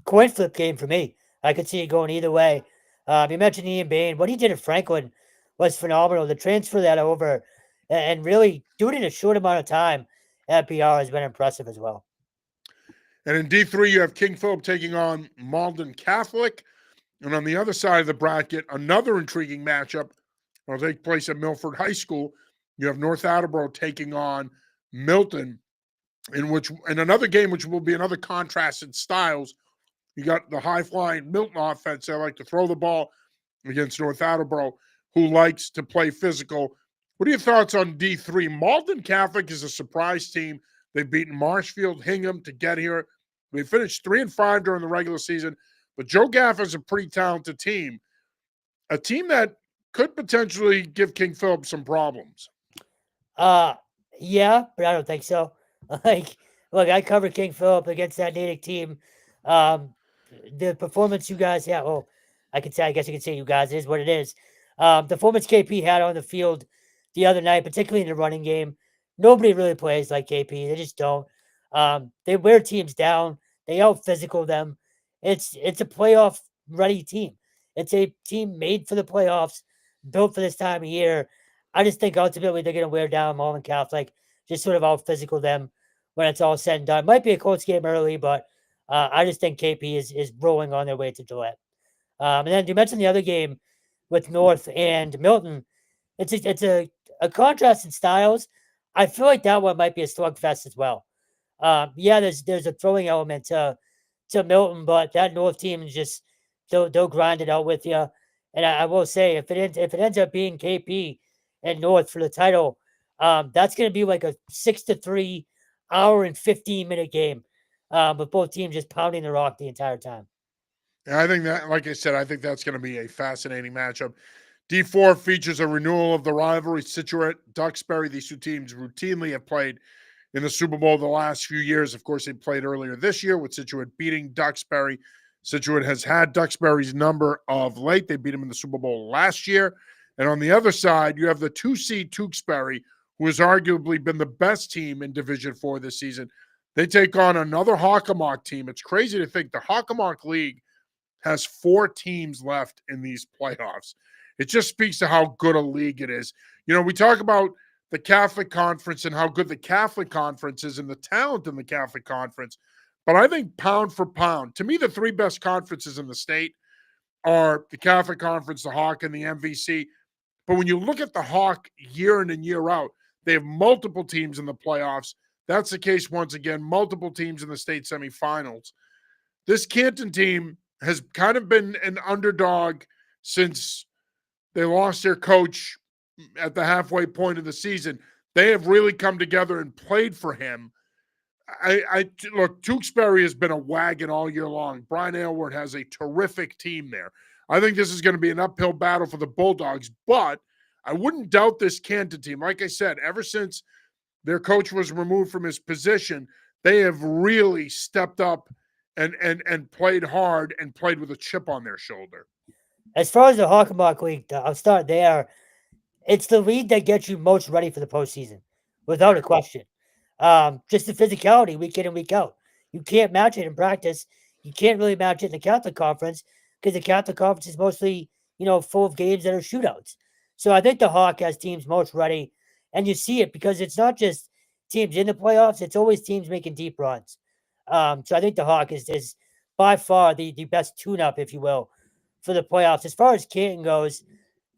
Coin flip game for me. I could see it going either way. You mentioned Ian Bain. What he did at Franklin was phenomenal. The transfer that over and really do it in a short amount of time at BR has been impressive as well. And in D3, you have King Philip taking on Malden Catholic. And on the other side of the bracket, another intriguing matchup will take place at Milford High School. You have North Attleboro taking on Milton, in another game, which will be another contrast in styles. You got the high flying Milton offense that like to throw the ball against North Attleboro, who likes to play physical. What are your thoughts on D3? Malden Catholic is a surprise team. They've beaten Marshfield, Hingham to get here. They finished 3-5 during the regular season, but Joe Gaff is a pretty talented team, a team that could potentially give King Philip some problems. Uh, yeah, but I don't think so. Like, look, I covered King Philip against that Natick team. Um, the performance you guys had, well, I could say, I guess you could say you guys it is what it is. The performance KP had on the field the other night, particularly in the running game, nobody really plays like KP. They just don't. They wear teams down. They out physical them. It's a playoff ready team. It's a team made for the playoffs, built for this time of year. I just think ultimately they're going to wear down Malden Catholic, just sort of out physical them when it's all said and done. Might be a close game early, but I just think KP is rolling on their way to Gillette. And then you mentioned the other game with North and Milton. It's a contrast in styles. I feel like that one might be a slugfest as well. Yeah, there's a throwing element to Milton, but that North team is just they'll grind it out with you. And I will say if it ends up being KP and North for the title, that's going to be like a 6-3 hour and 15-minute game, with both teams just pounding the rock the entire time. And I think that, like I said, I think that's going to be a fascinating matchup. D4 features a renewal of the rivalry. Situate, Duxbury, these two teams routinely have played in the Super Bowl the last few years. Of course, they played earlier this year with Situate beating Duxbury. Situate has had Duxbury's number of late. They beat him in the Super Bowl last year. And on the other side, you have the 2 seed Tewksbury, who has arguably been the best team in Division 4 this season. They take on another Hockomock team. It's crazy to think the Hockomock League has 4 teams left in these playoffs. It just speaks to how good a league it is. You know, we talk about the Catholic Conference and how good the Catholic Conference is and the talent in the Catholic Conference. But I think pound for pound, to me, the 3 best conferences in the state are the Catholic Conference, the Hawk, and the MVC. But when you look at the Hawk year in and year out, they have multiple teams in the playoffs. That's the case once again, multiple teams in the state semifinals. This Canton team has kind of been an underdog since they lost their coach at the halfway point of the season. They have really come together and played for him. I look, Tewksbury has been a wagon all year long. Brian Aylward has a terrific team there. I think this is going to be an uphill battle for the Bulldogs, but I wouldn't doubt this Canton team. Like I said, ever since their coach was removed from his position, they have really stepped up and played hard and played with a chip on their shoulder. As far as the Hockenbach League, I'll start there. It's the league that gets you most ready for the postseason, without a question. Just the physicality week in and week out. You can't match it in practice. You can't really match it in the Catholic Conference because the Catholic Conference is mostly, full of games that are shootouts. So I think the Hawk has teams most ready, and you see it because it's not just teams in the playoffs; it's always teams making deep runs. So I think the Hawk is by far the best tune-up, if you will, for the playoffs. As far as Canton goes,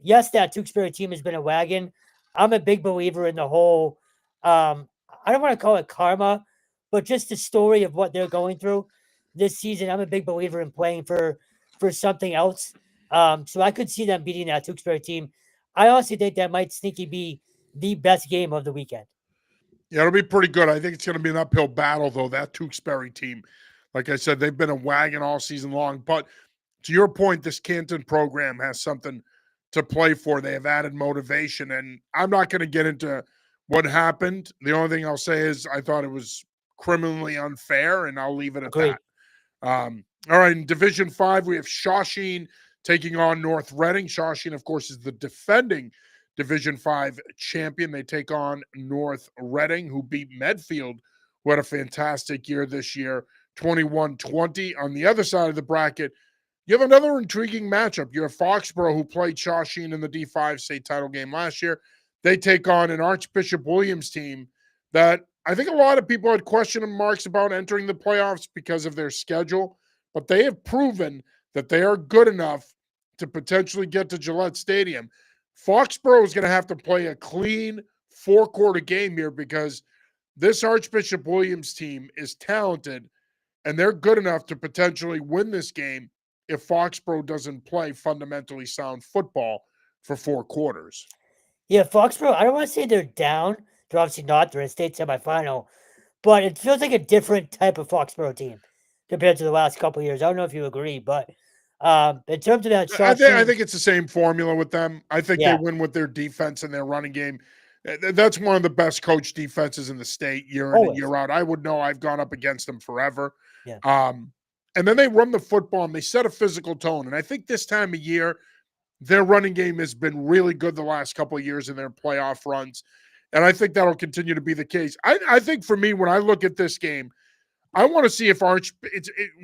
yes, that Tewksbury team has been a wagon. I'm a big believer in the whole, um, I don't want to call it karma, but just the story of what they're going through this season. I'm a big believer in playing for something else. So I could see them beating that Tewksbury team. I honestly think that might sneaky be the best game of the weekend. Yeah, it'll be pretty good. I think it's going to be an uphill battle, though. That Tewksbury team, like I said, they've been a wagon all season long. But to your point, this Canton program has something to play for. They have added motivation, and I'm not going to get into what happened. The only thing I'll say is I thought it was criminally unfair, and I'll leave it at that. Agreed. All right, in Division 5, we have Shawsheen taking on North Reading. Shawsheen, of course, is the defending Division 5 champion. They take on North Reading, who beat Medfield, who had a fantastic year this year, 21-20. On the other side of the bracket, you have another intriguing matchup. You have Foxborough, who played Shawsheen in the D5 state title game last year. They take on an Archbishop Williams team that I think a lot of people had question marks about entering the playoffs because of their schedule, but they have proven that they are good enough to potentially get to Gillette Stadium. Foxborough is going to have to play a clean four-quarter game here because this Archbishop Williams team is talented and they're good enough to potentially win this game if Foxborough doesn't play fundamentally sound football for four quarters. Yeah, Foxborough, I don't want to say they're down. They're obviously not. They're in state semifinal, but it feels like a different type of Foxborough team compared to the last couple of years. I don't know if you agree, but in terms of that I Shawsheen, think it's the same formula with them. I think they yeah, win with their defense and their running game. That's one of the best coached defenses in the state year in and always. year out. I would know. I've gone up against them forever. Yeah. Um, and then they run the football and they set a physical tone. And I think this time of year, their running game has been really good the last couple of years in their playoff runs. And I think that'll continue to be the case. I think for me, when I look at this game, I want to see if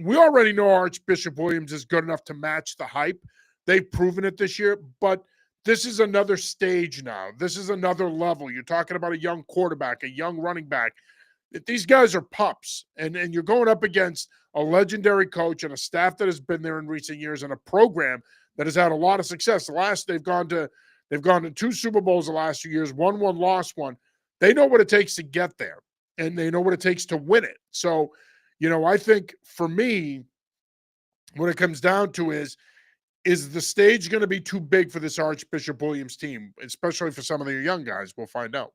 we already know Archbishop Williams is good enough to match the hype. They've proven it this year, but this is another stage now. This is another level. You're talking about a young quarterback, a young running back. These guys are pups, and you're going up against a legendary coach and a staff that has been there in recent years and a program that has had a lot of success. They've gone to two Super Bowls the last few years, won one, lost one. They know what it takes to get there and they know what it takes to win it. So, I think for me, what it comes down to is the stage going to be too big for this Archbishop Williams team, especially for some of their young guys? We'll find out.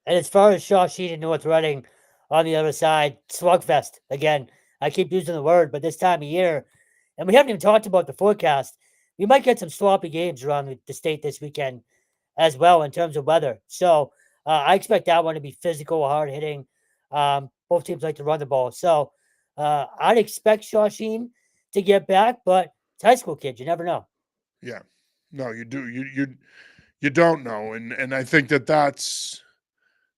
And as far as Shawsheen and North Reading on the other side, slugfest. Again, I keep using the word, but this time of year, and we haven't even talked about the forecast. We might get some sloppy games around the state this weekend as well in terms of weather. So I expect that one to be physical, hard hitting. Both teams like to run the ball. So I'd expect Shawsheen to get back, but it's high school kids. You never know. Yeah. No, you do. You don't know, and I think that's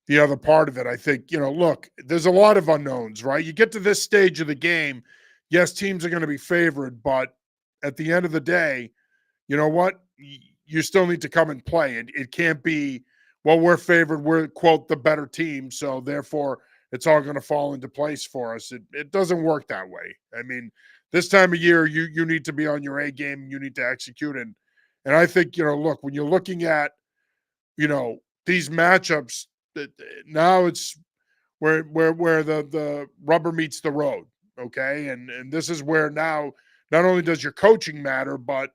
the other part of it. I think, look, there's a lot of unknowns, right? You get to this stage of the game, yes, teams are going to be favored, but at the end of the day, you know what? You still need to come and play. It can't be, well, we're favored, we're, quote, the better team, so therefore it's all going to fall into place for us. It doesn't work that way. I mean, this time of year, you need to be on your A game, you need to execute. And I think, look, when you're looking at, these matchups, now it's where the rubber meets the road. Okay. And this is where now not only does your coaching matter, but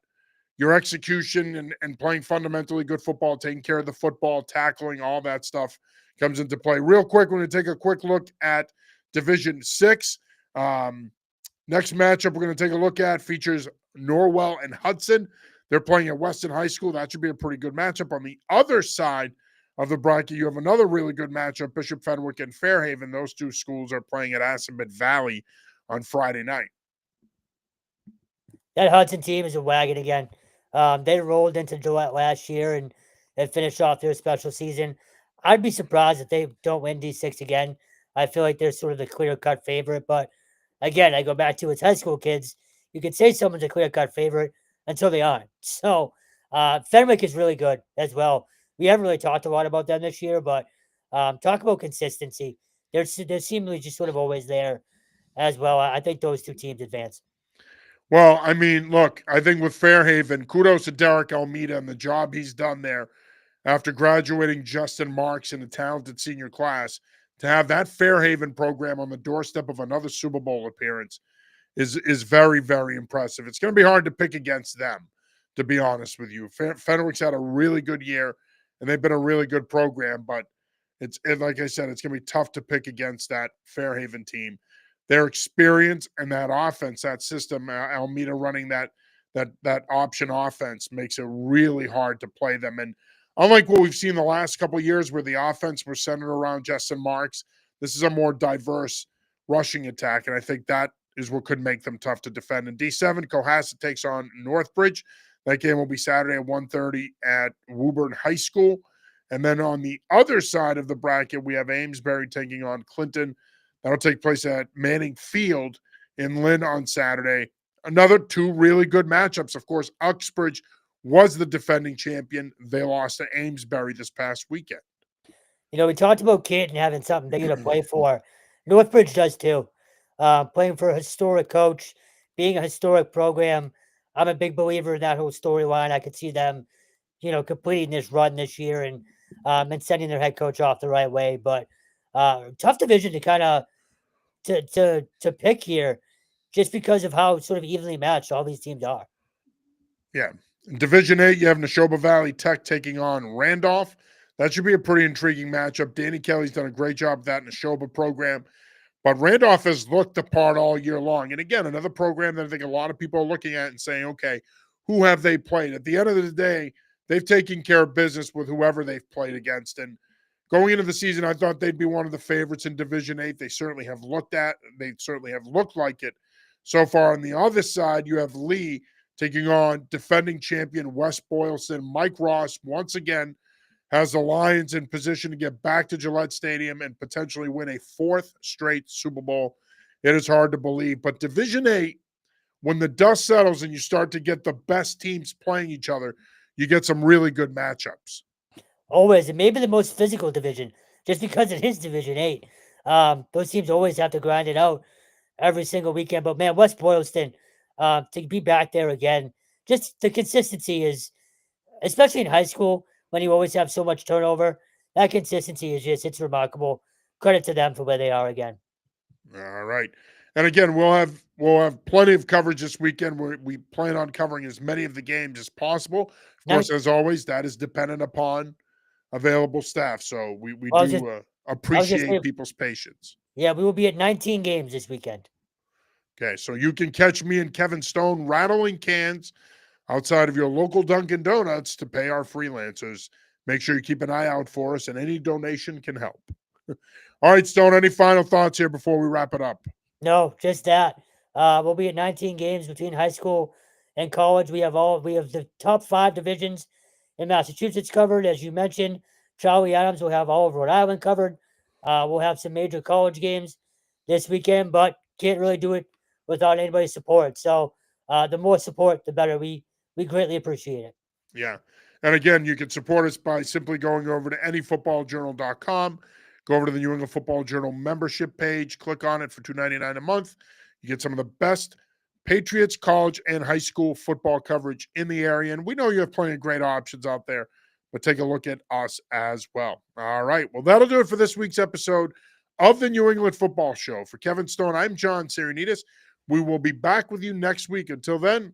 your execution and playing fundamentally good football, taking care of the football, tackling, all that stuff comes into play. Real quick, we're going to take a quick look at Division 6. Next matchup we're going to take a look at features Norwell and Hudson. They're playing at Weston High School. That should be a pretty good matchup. On the other side of the bracket, you have another really good matchup, Bishop Fenwick and Fairhaven. Those two schools are playing at Assabet Valley on Friday night. That Hudson team is a wagon again. They rolled into Gillette last year and finished off their special season. I'd be surprised if they don't win D6 again. I feel like they're sort of the clear cut favorite. But again, I go back to it's high school kids. You could say someone's a clear cut favorite until they aren't. So Fenwick is really good as well. We haven't really talked a lot about them this year, but talk about consistency. They're seemingly just sort of always there as well. I think those two teams advance. Well, I mean, look, I think with Fairhaven, kudos to Derek Almeida and the job he's done there. after graduating Justin Marks in a talented senior class, to have that Fairhaven program on the doorstep of another Super Bowl appearance is very, very impressive. It's going to be hard to pick against them, to be honest with you. Fenwick's had a really good year, and they've been a really good program, but like I said, it's going to be tough to pick against that Fairhaven team. Their experience and that offense, that system, Almeida running that option offense makes it really hard to play them. And unlike what we've seen the last couple of years, where the offense was centered around Justin Marks, this is a more diverse rushing attack, and I think that is what could make them tough to defend. In D7, Cohasset takes on Northbridge. That game will be Saturday at 1:30 at Woburn High School. And then on the other side of the bracket, we have Amesbury taking on Clinton. That'll take place at Manning Field in Lynn on Saturday. Another two really good matchups. Of course, Uxbridge was the defending champion. They lost to Amesbury this past weekend. We talked about Canton having something big to play for. Northbridge does too. Playing for a historic coach, being a historic program. I'm a big believer in that whole storyline. I could see them, completing this run this year and sending their head coach off the right way. But tough division to kind of to pick here, just because of how sort of evenly matched all these teams are. Yeah. In Division 8, you have Neshoba Valley Tech taking on Randolph. That should be a pretty intriguing matchup. Danny Kelly's done a great job with that Neshoba program. But Randolph has looked the part all year long. And again, another program that I think a lot of people are looking at and saying, okay, who have they played? At the end of the day, they've taken care of business with whoever they've played against. And going into the season, I thought they'd be one of the favorites in Division 8. They certainly have looked like it so far. On the other side, you have Lee taking on defending champion West Boylston. Mike Ross, once again, has the Lions in position to get back to Gillette Stadium and potentially win a fourth straight Super Bowl. It is hard to believe. But Division 8, when the dust settles and you start to get the best teams playing each other, you get some really good matchups. Always, and maybe the most physical division, just because it is Division 8. Those teams always have to grind it out every single weekend. But man, West Boylston, to be back there again, just the consistency is, especially in high school, when you always have so much turnover, that consistency is it's remarkable. Credit to them for where they are again. All right. And again, we'll have plenty of coverage this weekend. We plan on covering as many of the games as possible. Of course, as always, that is dependent upon available staff. So we do appreciate people's patience. Yeah, we will be at 19 games this weekend. Okay, so you can catch me and Kevin Stone rattling cans outside of your local Dunkin' Donuts to pay our freelancers. Make sure you keep an eye out for us, and any donation can help. All right, Stone, any final thoughts here before we wrap it up? No, just that. We'll be at 19 games between high school and college. We have the top 5 divisions in Massachusetts covered, as you mentioned. Charlie Adams will have all of Rhode Island covered. We'll have some major college games this weekend, but can't really do it without anybody's support. So the more support, the better. We greatly appreciate it. Yeah. And again, you can support us by simply going over to anyfootballjournal.com, go over to the New England Football Journal membership page, click on it for $2.99 a month. You get some of the best Patriots college and high school football coverage in the area. And we know you have plenty of great options out there, but take a look at us as well. All right. Well, that'll do it for this week's episode of the New England Football Show. For Kevin Stone, I'm John Sarianides. We will be back with you next week. Until then,